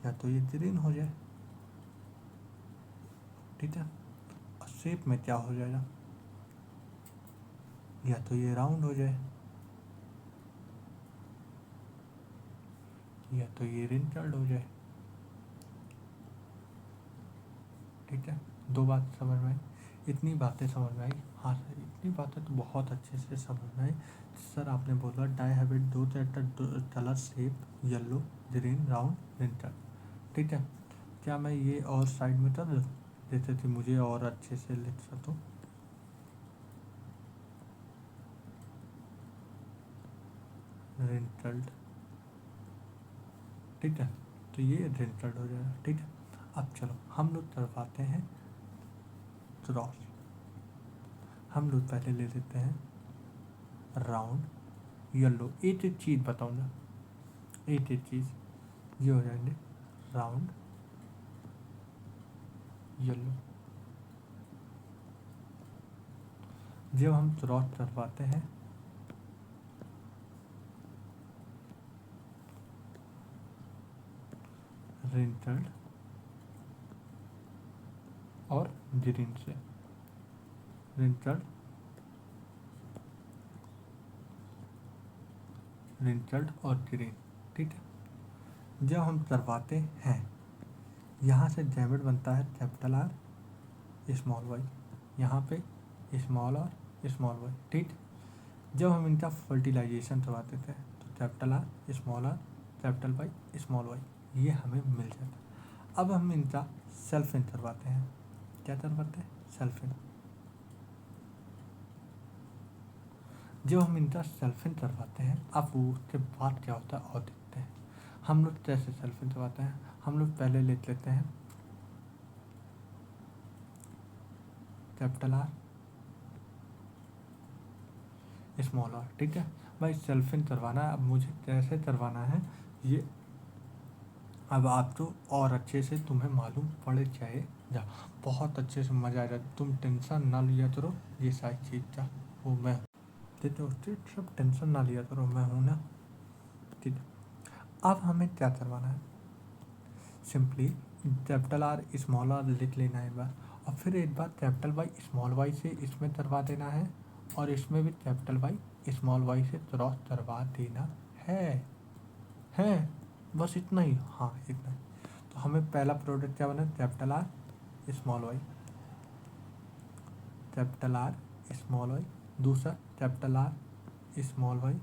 Speaker 1: या तो ये ग्रीन हो जाए, ठीक है। और शेप में क्या हो जाएगा, या तो ये राउंड हो जाए, या तो ये रिंकल्ड हो जाए, ठीक है। 2 बात समझ में आई, इतनी बातें समझ में आई। हाँ सर, इतनी बातें तो बहुत अच्छे से समझ में आई। सर आपने बोला dihybrid 2 colour shape yellow green round wrinkled, ठीक है। क्या मैं ये और साइड में कर दूँ, जैसे कि मुझे और अच्छे से लिख सकूँ, रिंकल्ड, ठीक है। तो ये रिंकल्ड हो जाएगा, ठीक है। अब चलो हम लोग करवाते हैं क्रॉस। हम लोग पहले ले लेते हैं राउंड येलो, एक एक चीज़ बताऊँगा, एक एक चीज़, ये हो जाएंगे राउंड येलो। जब हम क्रॉस करवाते हैं रिंकल्ड और ग्रीन से, रिंकल्ड और ग्रीन, ठीक है। जब हम करवाते हैं यहाँ से जैमेट बनता है कैपिटल आर स्मॉल वाई, यहाँ पे स्मॉल आर स्मॉल वाई, ठीक। जब हम इनका फर्टिलाइजेशन करवाते थे तो capital R capital Y small Y, ये हमें मिल जाता। अब हम इनका सेल्फ इन करवाते हैं, क्या करवाते हैं, सेल्फ इन। जब हम इनका सेल्फ इन करवाते हैं, अब वो उसके बाद क्या होता है और देखते हैं। हम लोग कैसे सेल्फ इन करवाते हैं, हम लोग पहले लिख लेते हैं कैपिटल आर स्मॉल आर, ठीक है। भाई सेल्फ इन करवाना है, अब मुझे कैसे करवाना है ये अब आप तो और अच्छे से तुम्हें मालूम पड़ जाए जा, बहुत अच्छे से मज़ा आ जाए, तुम टेंशन ना लिया करो, ये सारी चीज़ का वो मैं तो सब टेंशन ना लिया करो, मैं हूँ ना, ठीक है। अब हमें क्या करवाना है, simply capital R small R लिख लेना है एक बार, और फिर एक बार कैपिटल वाई स्मॉल वाई से इसमें करवा देना है और इसमें भी कैपिटल वाई स्मॉल वाई से क्रॉस करवा देना है बस इतना ही। हाँ इतना ही। तो हमें पहला प्रोडक्ट क्या बना, capital R small Y, capital R small Y. दूसरा capital R small Y,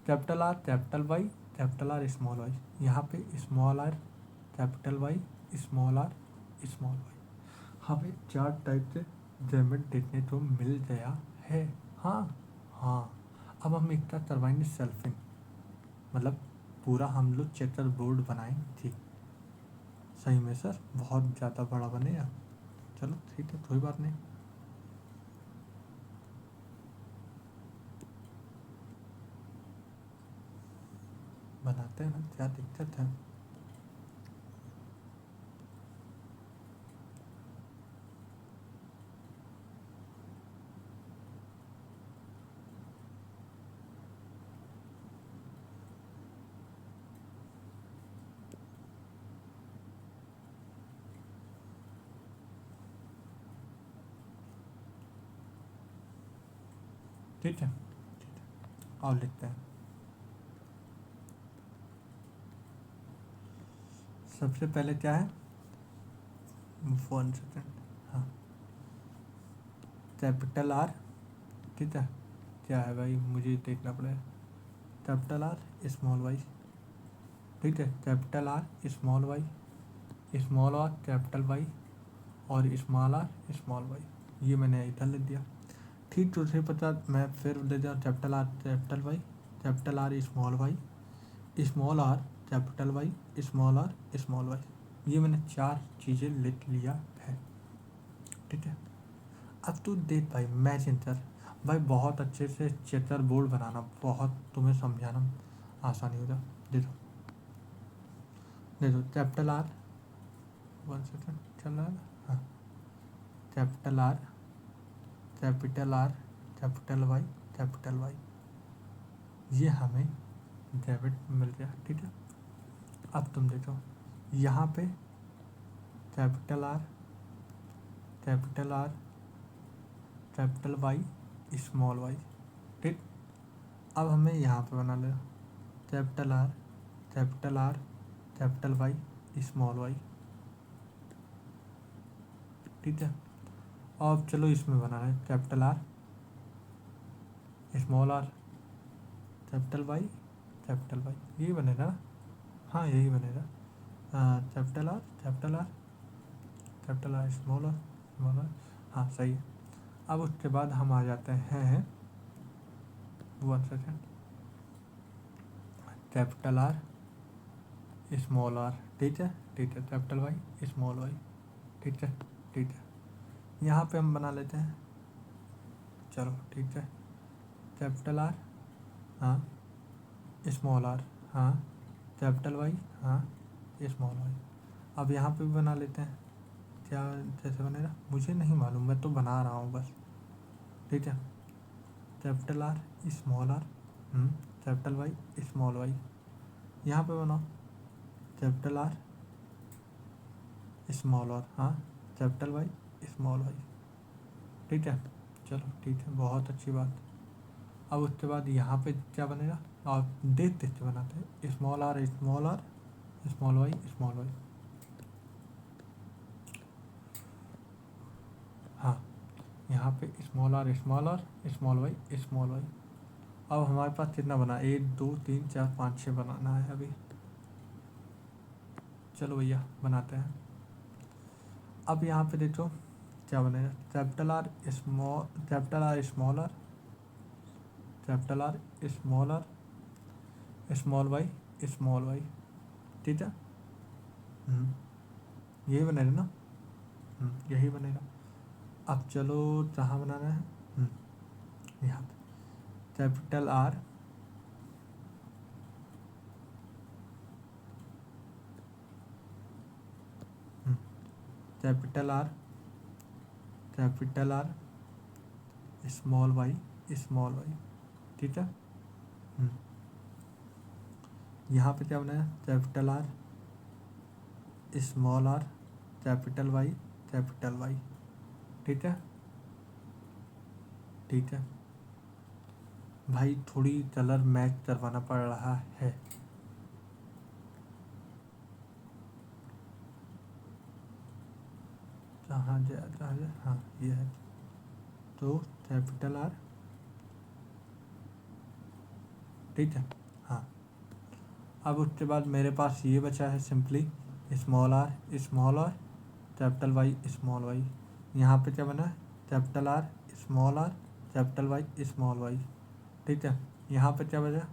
Speaker 1: capital R capital Y, capital R small Y. यहाँ पे small R capital Y small R small Y. हमें 4 टाइप से जेमेट देखने को मिल गया है। हाँ हाँ, अब हम एक साथ करवाएंगे सेल्फिंग, मतलब पूरा हम लोग चेकर बोर्ड बनाएंगे। सही में सर बहुत ज़्यादा बड़ा बनेगा। चलो ठीक है, कोई बात नहीं। बनाते हैं ना, क्या दिक्कत है। ठीक है और लिखते हैं। सबसे पहले क्या है, 1 सेकेंड, हाँ कैपिटल आर, ठीक है क्या है भाई मुझे देखना पड़ेगा। कैपिटल आर स्मॉल वाई, ठीक है capital R small Y, small R capital Y और स्मॉल आर स्मॉल वाई, ये मैंने इधर लिख दिया। ठीक दूसरे पता मैं फिर दे दिया, capital R capital Y, capital R small Y, small R capital Y, small R small Y. ये मैंने 4 चीज़ें लिख लिया है, ठीक है। अब तू देख भाई मैसेंजर, भाई बहुत अच्छे से चेकर बोर्ड बनाना, बहुत तुम्हें समझाना आसानी होगा। देखो देखो कैपिटल आर, 1 सेकेंड चल रहा है ना, हाँ capital R capital R capital Y capital Y, ये हमें डेबिट मिल गया, ठीक है। अब तुम देखो यहाँ पे capital R capital R capital Y small Y, ठीक। अब हमें यहाँ पे बना लेना capital R capital Y small Y, ठीक है। अब चलो इसमें बनाना है capital R small R capital Y, यही बनेगा ना, हाँ यही बनेगा। कैपिटल आर स्मॉल आर, हाँ सही है। अब उसके बाद हम आ जाते हैं 1 second, capital R small R, ठीक है कैपिटल वाई स्मॉल वाई, ठीक है। यहाँ पे हम बना लेते हैं, चलो ठीक है कैपिटल आर, हाँ स्मॉल आर, हाँ कैपिटल वाई, हाँ स्मॉल वाई। अब यहाँ पे भी बना लेते हैं, क्या जैसे बनेगा मुझे नहीं मालूम, मैं तो बना रहा हूँ बस, ठीक है। Capital R small R, capital Y small Y. यहाँ पे बनाओ कैपिटल आर स्मॉल आर, हाँ कैपिटल वाई स्मॉल वाई, ठीक है। चलो ठीक है बहुत अच्छी बात। अब उसके बाद यहाँ पे क्या बनेगा, और देख देख के बनाते हैं, small R small Y small Y, हाँ यहाँ पे small R small Y small Y. अब हमारे पास कितना बना, 1 2 3 4 5 6 बनाना है अभी। चलो भैया बनाते हैं। अब यहाँ पे देखो क्या बनेगा, capital R small capital R small R capital R small Y small Y, ठीक है। यही बनेगा ना, यही बनेगा। अब चलो कहाँ बनाना है, यहाँ पे capital R capital R small Y, ठीक है। यहाँ पे क्या बनाया, capital R small R capital Y, ठीक है ठीक है भाई, थोड़ी कलर मैच करवाना पड़ रहा है। जहाँ जाए हाँ ये है, तो कैपिटल आर, ठीक है। हाँ, अब उसके बाद मेरे पास ये बचा है simply small R, capital Y, small Y. यहाँ पे क्या बना है, capital R, capital Y, small Y, ठीक है। यहाँ पे क्या बचा,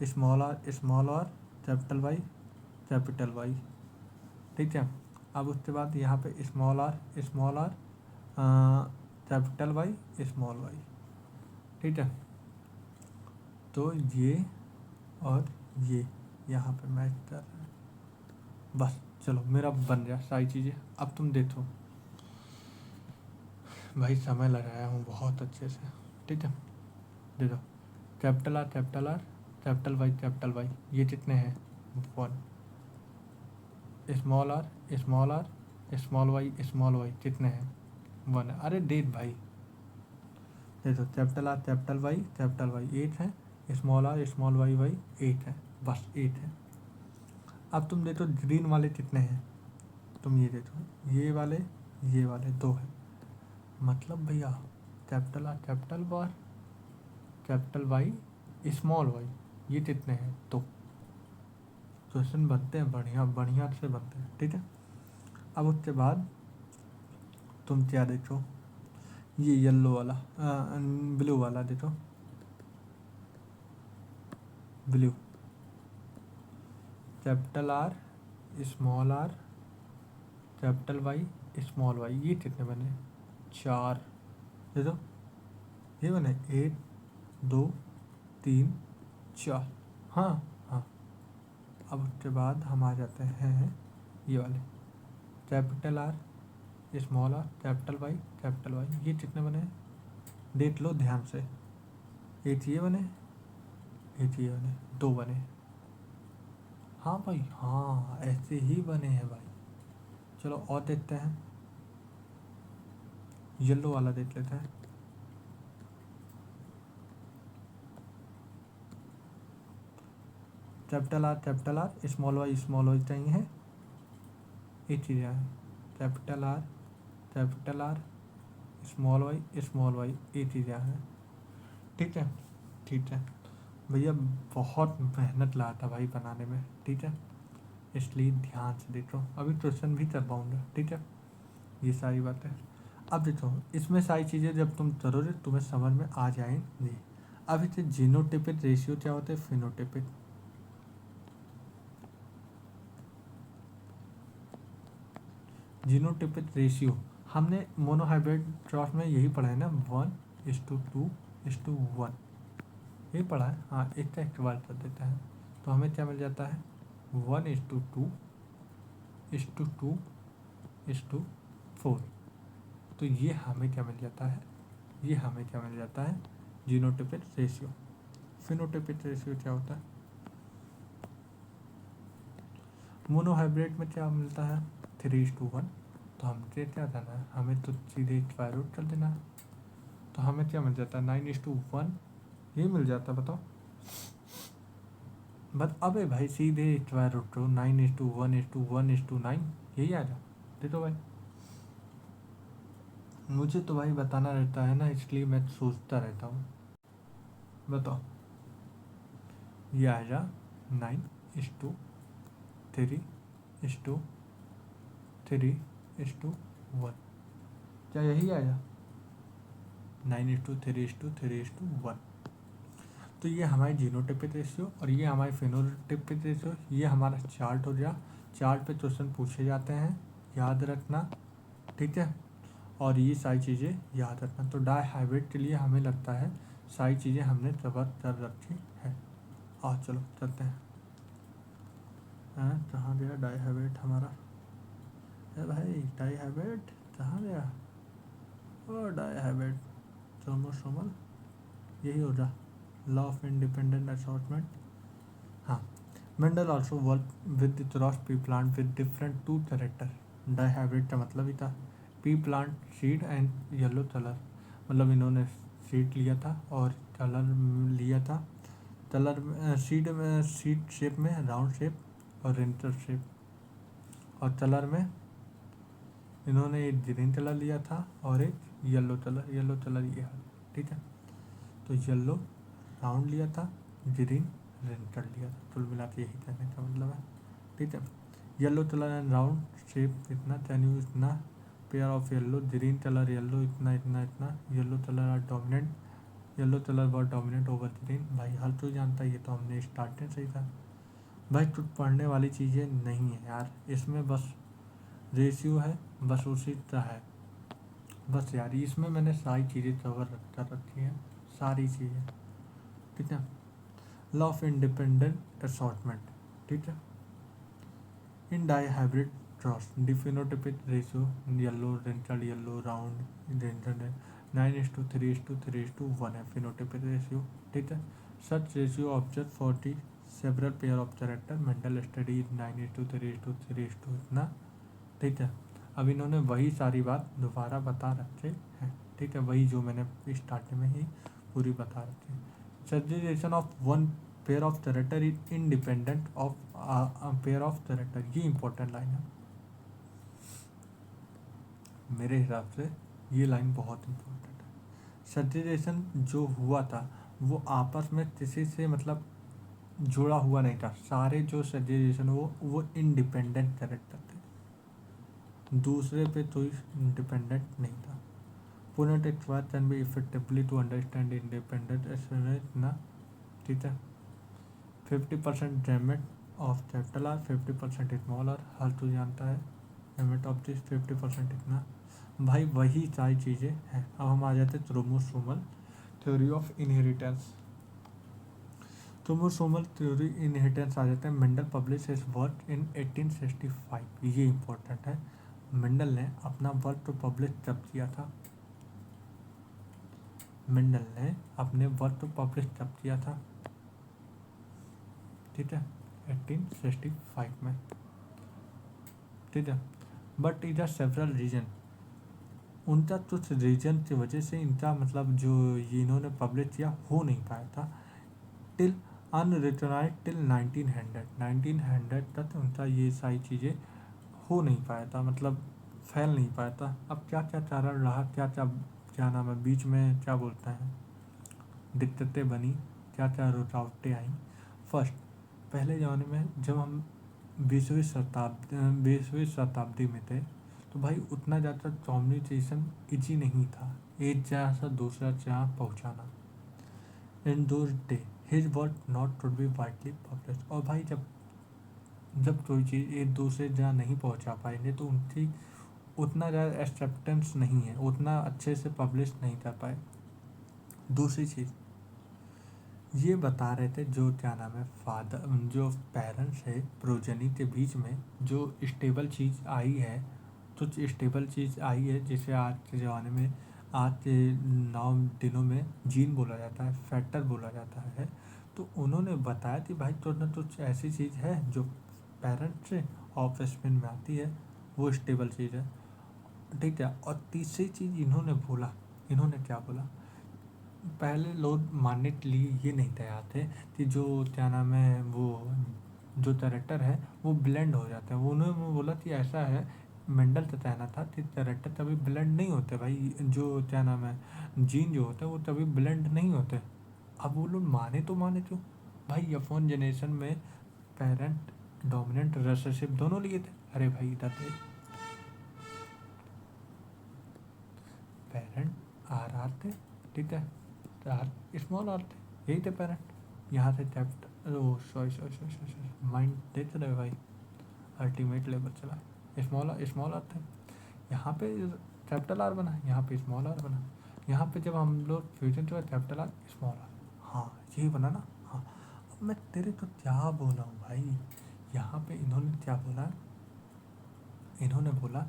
Speaker 1: small R, capital Y, capital Y, ठीक है। अब उसके बाद यहाँ पे small R, capital Y, small Y, ठीक है। तो ये और ये यहाँ पे मैच कर रहे हैं, बस चलो मेरा बन गया सारी चीज़ें। अब तुम देखो भाई, समय लगाया हूँ बहुत अच्छे से, ठीक है। देखो कैपिटल आर, कैपिटल वाई, ये कितने हैं, 1। स्मॉल आर, स्मॉल वाई कितने हैं, 1 है। अरे डेट भाई, देखो कैपिटल आर, कैपिटल वाई 8 है, स्मॉल वाई 8 है, बस 8 है। अब तुम देखो ग्रीन वाले कितने हैं, तुम ये देखो, ये वाले 2 है। मतलब भैया capital R, capital Y, small Y, ये कितने हैं, 2। क्वेश्चन बनते हैं बढ़िया से बनते हैं, ठीक है। अब उसके बाद तुम क्या देखो, ये येलो वाला, ब्लू वाला देखो, blue, capital R, capital Y, small Y, ये कितने बने, 4। देखो ये बने 1 2 3 4, हाँ हाँ। अब उसके बाद हम आ जाते हैं ये वाले, capital R, small R, capital Y, ये कितने बने, देख लो ध्यान से, 8 ये बने, 2 बने। हाँ भाई हाँ, ऐसे ही बने हैं भाई। चलो और देखते हैं, येलो वाला देख लेते हैं। कैपिटल आर, स्मॉल वाई चाहिए है, ये चीज़ें हैं, कैपिटल आर, स्मॉल वाई, ये चीज़ें हैं, ठीक है भैया। बहुत मेहनत लगा था भाई बनाने में, ठीक है, इसलिए ध्यान से देखो, अभी क्वेश्चन भी कर पाऊँगा, ठीक है। ये सारी बातें अब देखो, इसमें सारी चीज़ें जब तुम करोगे तुम्हें समझ में आ जाएंगी। अब इसे जीनोटाइपिक रेशियो क्या होता है, फिनोटाइपिक, जीनोटाइपिक रेशियो हमने मोनोहाइब्रिड क्रॉस में यही पढ़ा है ना, 1:2:1 यही पढ़ा है। हाँ, एक का इस्तेमाल कर देता है तो हमें क्या मिल जाता है, 1:2:4। तो ये हमें क्या मिल जाता है, जीनोटाइपिक रेशियो। फिनोटाइपिक रेशियो क्या होता है, मोनोहाइब्रिड में क्या मिलता है, 3:1। तो हमसे क्या करना है, हमें तो सीधे स्क्वायर रूट कर देना है, तो हमें क्या मिल जाता है, 9:1 ये मिल जाता है, बताओ। बट अबे भाई सीधे स्क्वायर रूट करो, 9:1:1:9 यही आएगा। देखो भाई, मुझे तो भाई बताना रहता है ना, इसलिए मैं सोचता रहता हूँ। बताओ, ये आएगा 9:3:1, क्या यही आएगा, 9:3:1। तो ये हमारी जीनोटाइपिक रेशियो और ये हमारी फिनोटाइपिक रेशियो, ये हमारा चार्ट हो गया। चार्ट पे क्वेश्चन पूछे जाते हैं, याद रखना, ठीक है। और ये सारी चीज़ें याद रखना। तो डाई हाइब्रिड के लिए हमें लगता है सारी चीज़ें हमने कवर कर रखी है। और चलो चलते हैं, कहाँ गया डाई हाइब्रिड हमारा, है भाई डाई हाइब्रिड कहाँ गया, ओ डाई हाइब्रिड, सोमल यही हो रहा, लॉ ऑफ इंडिपेंडेंट असॉर्टमेंट। हाँ, Mendel also work with the cross pea plant with different two character. Dihybrid का मतलब ही था pea plant seed and yellow colour, मतलब इन्होंने सीड लिया था और कलर लिया था। कलर सीड में सीड शेप में राउंड शेप और रेंटर शेप, और कलर में इन्होंने एक ग्रीन कलर लिया था और एक येलो कलर ये है। ठीक है, तो येलो राउंड लिया था, ग्रीन रेंटर लिया था, कुल मिला के यही कहने का मतलब है। ठीक है, yellow colour and round shape इतना, कैन यू इतना pair of yellow, green colour yellow इतना इतना इतना, yellow colour are dominant, yellow colour were dominant over green. भाई हर कोई जानता है, ये तो हमने स्टार्टिंग से ही था भाई। कुछ पढ़ने वाली चीज़ें नहीं है यार इसमें, बस रेशियो है, बस उसी का है बस यार। इसमें मैंने सारी चीज़ें कवर कर रखी हैं, सारी चीज़ें। ठीक है, लॉ ऑफ इंडिपेंडेंट असॉर्टमेंट। ठीक है, in dihybrid cross the phenotypic ratio yellow rental yellow round rental 9:3:3:1 है फिनोटिपिक रेशियो। ठीक है, such ratio observe for the several pair of character Mendel study 9:3:3 इतना। ठीक है, अब इन्होंने वही सारी बात दोबारा बता रखे हैं। ठीक है, वही जो मैंने स्टार्टिंग में ही पूरी बता रखी है। Suggestion of one pair of character is independent of pair of character, ये इंपॉर्टेंट लाइन है मेरे हिसाब से, ये लाइन बहुत इंपॉर्टेंट है। सजेशन जो हुआ था वो आपस में किसी से मतलब जुड़ा हुआ नहीं था, सारे जो सजेशन वो इंडिपेंडेंट कैरेक्टर थे, दूसरे पे कोई इंडिपेंडेंट नहीं था। Phonetic word can be effectively to understand independent इतना। ठीक है, 50% gamete of capital R, 50% small R, हर तू जानता है डेमेट ऑफ दिस 50% इतना। भाई वही सारी चीज़ें हैं। अब हम आ जाते हैं chromosomal theory of inheritance. Chromosomal theory inheritance आ जाता है। Mendel publish his work in 1865, ये इंपॉर्टेंट है। मेंडल ने अपना वर्क तो पब्लिश कब किया था? मेंडल ने अपने वर्क तो पब्लिश कब किया था? ठीक है, 1865 में। ठीक है, बट इधर सेवरल रीजन, उनका कुछ रीजन की वजह से इनका मतलब जो ये इन्होंने पब्लिश किया हो नहीं पाया था टिल अनरिटनाइज टिल 1900 तक उनका ये सारी चीज़ें हो नहीं पाया था, मतलब फैल नहीं पाया था। अब क्या क्या कारण रहा, क्या क्या क्या नाम है, बीच में क्या बोलते हैं दिक्कतें बनी, क्या क्या रुकावटें आई। फर्स्ट, पहले ज़माने में जब हम 20वीं शताब्दी में थे तो भाई उतना ज़्यादा कम्युनिकेशन ईजी नहीं था, एक जगह से दूसरा जगह पहुँचाना। In those day his work not to be widely publish, और भाई जब कोई चीज़ एक दूसरे जगह नहीं पहुँचा पाएंगे तो उनकी उतना ज़्यादा एक्सेप्टेंस नहीं है, उतना अच्छे से पब्लिश नहीं कर पाए। दूसरी चीज़ ये बता रहे थे, जो क्या नाम है फादर जो पेरेंट्स है प्रोजनी के बीच में जो स्टेबल चीज़ आई है, तो स्टेबल चीज़ आई है जिसे आज के ज़माने में आज के 9 दिनों में जीन बोला जाता है, फैक्टर बोला जाता है। तो उन्होंने बताया कि भाई तो ना कुछ ऐसी चीज़ है जो पेरेंट्स से ऑफस्प्रिंग में आती है, वो स्टेबल चीज़ है। ठीक है, और तीसरी चीज़ इन्होंने क्या बोला, पहले लोग मानने के लिए ये नहीं तैयार थे कि जो क्या नाम है वो जो कैरेक्टर है वो ब्लेंड हो जाता है। वो उन्होंने बोला कि ऐसा है, मेंडल का कहना था कि कैरेक्टर कभी ब्लेंड नहीं होते भाई, जो क्या नाम है जीन जो होता है वो कभी ब्लेंड नहीं होते। अब वो लोग माने तो माने क्यों भाई, F1 जनरेशन में पेरेंट डोमिनेंट रिसेसिव दोनों लिए थे। अरे भाई इधर पेरेंट आर थे, ठीक है, आर स्मॉल आर थे, यही थे पेरेंट। यहाँ से थेफ्ट, ओ सॉरी माइंड देख रहे भाई, अल्टीमेट लेवल चला। स्मॉल आर थे, यहाँ पे कैपिटल आर बना, यहाँ पे स्मॉल आर बना। यहाँ पे जब हम लोग फ्यूजन जो है कैपिटल आर स्मॉल आर, हाँ यही बना ना। हाँ, अब मैं तेरे को क्या बोला हूँ भाई, यहाँ पे इन्होंने क्या बोला, इन्होंने बोला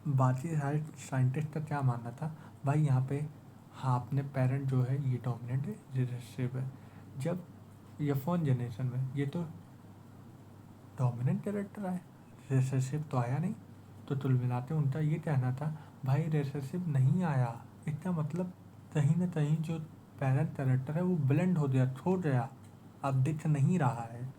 Speaker 1: बाकी सारे साइंटिस्ट का क्या मानना था भाई, यहाँ पे हाँ अपने पेरेंट जो है ये डोमिनेंट है, रिसेसिव है। जब F1 जनरेशन में ये तो डोमिनेंट कैरेक्टर आए, रिसेसिव तो आया नहीं। तो कुल मिलाते उनका ये कहना था भाई रिसेसिव नहीं आया, इसका मतलब कहीं ना कहीं जो पेरेंट कैरेक्टर है वो ब्लेंड हो गया, छो गया, अब दिख नहीं रहा है।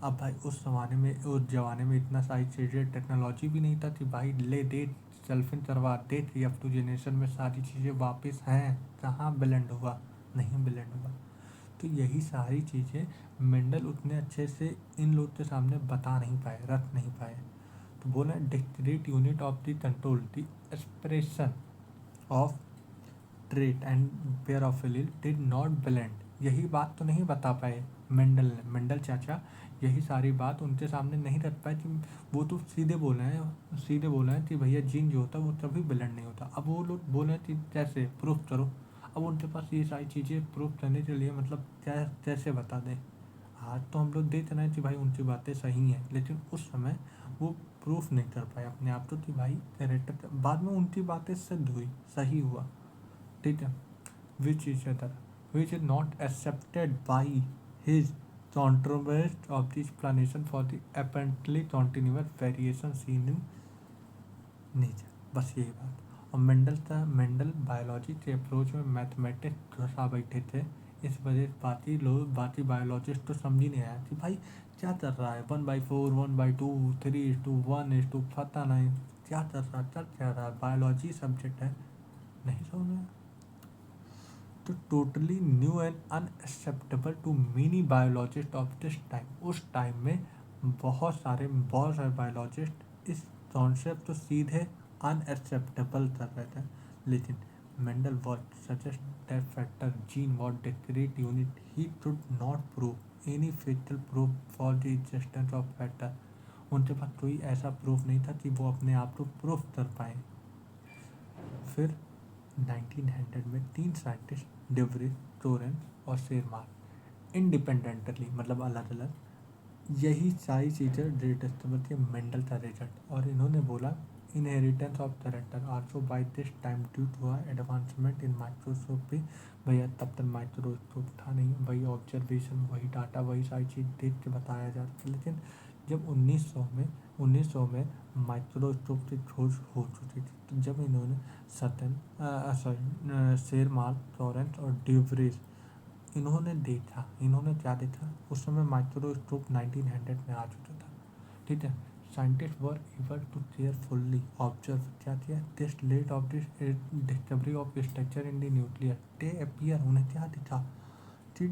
Speaker 1: अब भाई उस ज़माने में इतना सारी चीज़ें टेक्नोलॉजी भी नहीं था कि भाई ले दे सेल्फिन करवा दे थी। अब टू जनरेशन में सारी चीज़ें वापस हैं, कहाँ ब्लेंड हुआ, नहीं ब्लेंड हुआ। तो यही सारी चीज़ें मेंडल उतने अच्छे से इन लोग के सामने बता नहीं पाए, रख नहीं पाए। तो बोला discrete unit of the control the expression of trait and pair of allele did not blend. यही बात तो नहीं बता पाए मेंडल चाचा, यही सारी बात उनके सामने नहीं रख पाए कि वो तो सीधे बोले हैं कि भैया जीन जो होता है वो कभी ब्लेंड नहीं होता। अब वो लोग बोले कि कैसे प्रूफ करो, अब उनके पास ये सारी चीज़ें प्रूफ करने के लिए मतलब कैसे बता दें। आज तो हम लोग देख रहे हैं कि भाई उनकी बातें सही हैं, लेकिन उस समय वो प्रूफ नहीं कर पाए अपने आप को कि भाई कैरेक्टर, बाद में उनकी बातें सिद्ध हुई, सही हुआ, ठीक है। Which is other which is not accepted by his controversy of the explanation for the apparently continuous variation seen in nature। बस यही बात। और मेंडल बायोलॉजी के अप्रोच में मैथमेटिक्स घुसा बैठे थे, इस वजह से बाकी बायोलॉजिस्ट तो समझ ही नहीं आया कि भाई क्या चल रहा है, 1/4 1/2 3:1 पता नहीं क्या चल रहा है, बायोलॉजी सब्जेक्ट है, नहीं समझ में। तो totally new and unacceptable to many biologist of this time. उस टाइम में बहुत सारे बायोलॉजिस्ट इस कॉन्सेप्ट को सीधे अनएक्सेप्टेबल कर रहे थे। लेकिन Mendel was suggest that factor gene was discrete unit, he could not prove any physical proof for the existence of factor. उनके पास कोई ऐसा प्रूफ नहीं था कि वो अपने आप को प्रूफ कर पाए। फिर 1900 में 3 साइंटिस्ट डिवरी, टोरेंस और शेरमान इंडिपेंडेंटली मतलब अलग अलग यही सारी चीज़ें डिस्कवर थी मेंडल का रिजल्ट। और इन्होंने बोला inheritance of character also by this time due to advancement in microscopy. भैया तब तक माइक्रोस्कोप था नहीं, वही ऑब्जर्वेशन, वही डाटा, वही सारी चीज़ देख के बताया जा रहा था। लेकिन जब 1900 में माइक्रोस्कोप की खोज हो चुकी थी, तो जब इन्होंने शेरमान, टॉरेंस और ड्यूवरीज इन्होंने क्या देखा, उस समय माइक्रोस्कोप 1900 में आ चुका था, ठीक है। Scientist were able to carefully observe क्या किया this late of this discovery of structure in the nuclear they appear. उन्हें क्या दिखा कि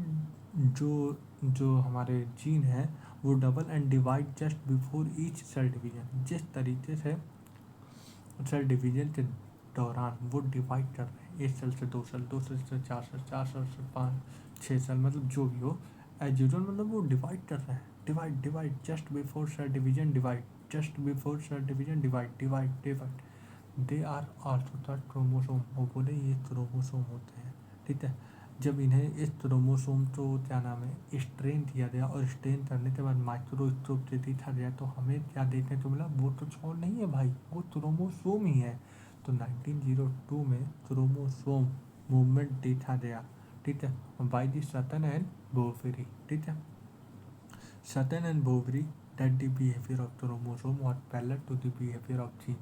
Speaker 1: जो हमारे जीन है वो double and divide just before each cell division. जिस तरीके से सेल डिवीजन के दौरान वो डिवाइड कर रहे हैं, एक सेल से दो सेल, दो सेल से चार सेल, चार सेल से 5 6 सेल, मतलब जो भी हो एज यूजल, मतलब वो डिवाइड कर रहे हैं, divide just before cell division divide, just before cell division divide. They are also the chromosome. वो बोले ये क्रोमोसोम होते हैं, ठीक है। जब इन्हें इस क्रोमोसोम को क्या नाम है स्ट्रेन किया गया, और स्ट्रेन करने के बाद माइक्रोस्कोप से देखा गया, तो हमें क्या देखने को मिला, वो तो छोड़ नहीं है भाई, वो क्रोमोसोम ही है। तो 1902 में क्रोमोसोम मूवमेंट देखा गया, ठीक है, by the Sutton and Boveri, ठीक है। Sutton and Boveri that the behaviour of chromosome was parallel to the behaviour of gene.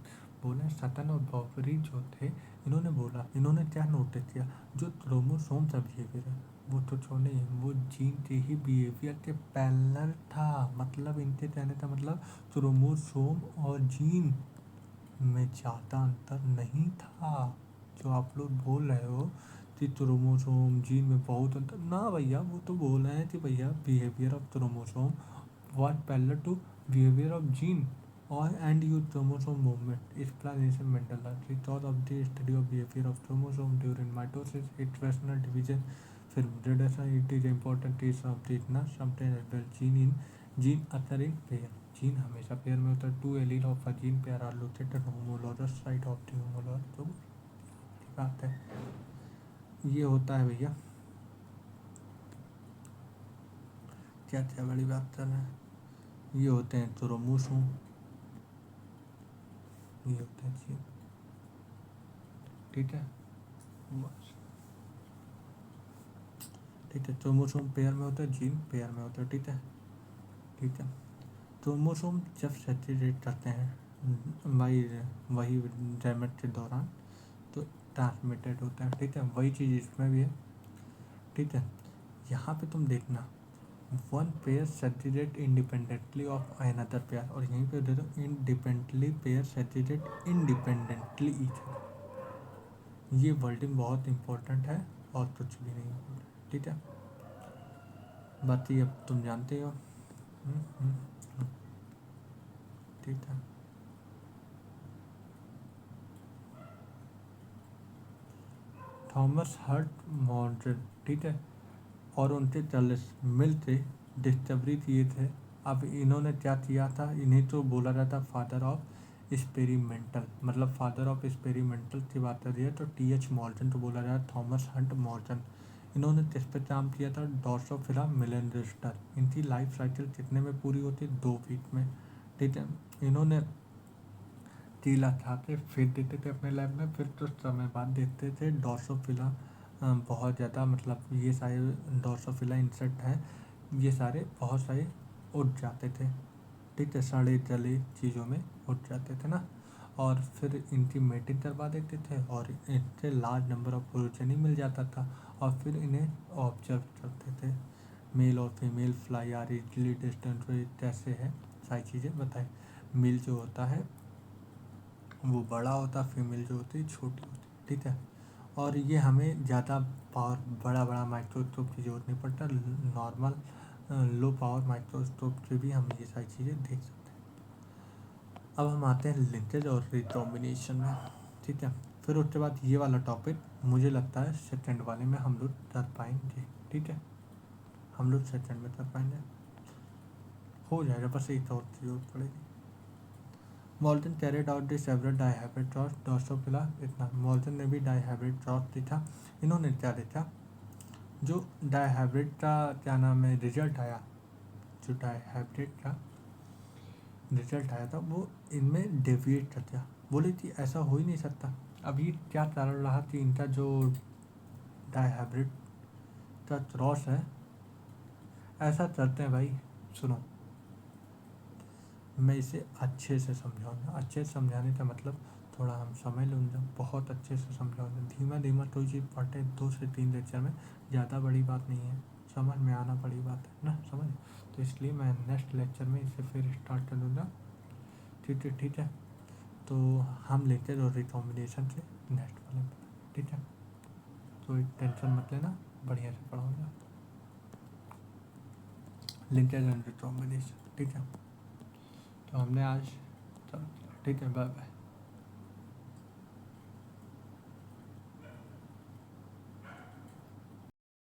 Speaker 1: बोले सटन और बोवेरी जो थे, इन्होंने क्या नोटिस किया, जो क्रोमोसोम का बिहेवियर है वो तो छोड़ने ही, वो जीन के ही बिहेवियर के पैरेलल था। मतलब इनके कहने का मतलब क्रोमोसोम और जीन में ज़्यादा अंतर नहीं था। जो आप लोग बोल रहे हो कि क्रोमोसोम जीन में बहुत अंतर, ना भैया, वो तो बोल रहे हैं कि भैया behaviour of chromosome was parallel to behaviour of gene और and use chromosome movement explanation Mendel record of the study of behaviour of chromosome during mitosis expressional division. फिर reduction it is important case of दिसना sometimes gene other in pair. Gene हमेशा pair में होता है। 2 allele of a gene pair are located homologous site of the homologue. तो बात है, ये होता है भैया, क्या क्या बड़ी बात कर रहे हैं। ये होते हैं क्रोमोसोम, ये होते हैं जीन, ठीक है। बस ठीक है, क्रोमोसोम पेयर में होता है, जीन पेयर में होता है, ठीक है, ठीक है। क्रोमोसोम जब सैचुरेट करते हैं भाई वही डैमेज के दौरान तो ट्रांसमिटेड होता है, ठीक है। वही चीज़ इसमें भी है, ठीक है। यहाँ पे तुम देखना, one pair saturate independently of another pair, और यहीं पे दे दो independently pair saturate independently each other. ये वर्डिंग बहुत इंपॉर्टेंट है और कुछ भी नहीं important, ठीक है। बाकी अब तुम जानते हो। हम्म, हम्म, हम्म, ठीक है। थॉमस हर्ट मॉडर्न, ठीक है, और उनके चार्ल्स मिल थे डिस्कवरी किए थे। अब इन्होंने क्या किया था, इन्हें तो बोला जाता फादर ऑफ एक्सपेरिमेंटल, मतलब फादर ऑफ एक्सपेरिमेंटल की बात कर रही है तो टी एच मॉर्गन तो बोला जाता थॉमस हंट मॉर्गन। इन्होंने किस पे काम किया था, ड्रोसोफिला मेलेंडस्टर। इनकी लाइफ साइकिल कितने में पूरी होती है, 2 वीक में, ठीक है। इन्होंने टीला खाते फिर देते थे अपने लैब में, फिर कुछ समय बाद देखते थे ड्रोसोफिला बहुत ज़्यादा, मतलब ये सारे ड्रोसोफिला इंसेक्ट हैं, ये सारे बहुत सारे उठ जाते थे, ठीक है, सड़े जले चीज़ों में उठ जाते थे ना। और फिर इनकी मेटिंग करवा देते थे और इनसे लार्ज नंबर ऑफ प्रोजेनी मिल जाता था। और फिर इन्हें ऑब्जर्व करते थे, मेल और female fly are easily distance कैसे है, सारी चीज़ें बताएं। मेल जो होता है वो बड़ा होता, फीमेल जो होती है छोटी होती, ठीक है। और ये हमें ज़्यादा पावर बड़ा बड़ा माइक्रोस्कोप की जरूरत नहीं पड़ता, नॉर्मल लो पावर माइक्रोस्कोप से भी हम ये सारी चीज़ें देख सकते हैं। अब हम आते हैं लिंकेज और रिकॉम्बिनेशन में, ठीक है। फिर उसके बाद ये वाला टॉपिक मुझे लगता है सेकेंड वाले में हम लोग कर पाएंगे, ठीक है, हम लोग सेकेंड में कर पाएंगे, हो जाएगा, बस एक और की जरूरत पड़ेगी। मॉल्टन carried out the several dihybrid cross Drosophila, इतना मॉल्टन ने भी डाइहाइब्रिड क्रॉस देखा। इन्होंने क्या देखा, जो डाइहाइब्रिड का क्या नाम है रिजल्ट आया, जो डाइहाइब्रिड का रिजल्ट आया था वो इनमें डेविएट कर गया, बोली थी ऐसा हो ही नहीं सकता। अभी क्या कारण रहा कि इनका जो डाइहाइब्रिड का क्रॉस है, ऐसा करते हैं भाई, सुनो, मैं इसे अच्छे से समझाऊंगा। अच्छे से समझाने का मतलब थोड़ा हम समय लूँगा, बहुत अच्छे से समझाऊंगा, धीमा धीमा कोई चीज़ पढ़े 2 से 3 लेक्चर में, ज़्यादा बड़ी बात नहीं है, समझ में आना बड़ी बात है ना, समझ। तो इसलिए मैं नेक्स्ट लेक्चर में इसे फिर स्टार्ट कर दूँगा, ठीक है, ठीक है। तो हम लेते हैं रिकॉम्बिनेशन से नेक्स्ट वाले में, ठीक है। तो टेंशन मत लेना, बढ़िया से पढ़ाऊँगा, लिंकेज एंड रिकॉम्बिनेशन, ठीक है। तो हमने आज, चलो ठीक है, बाय बाय।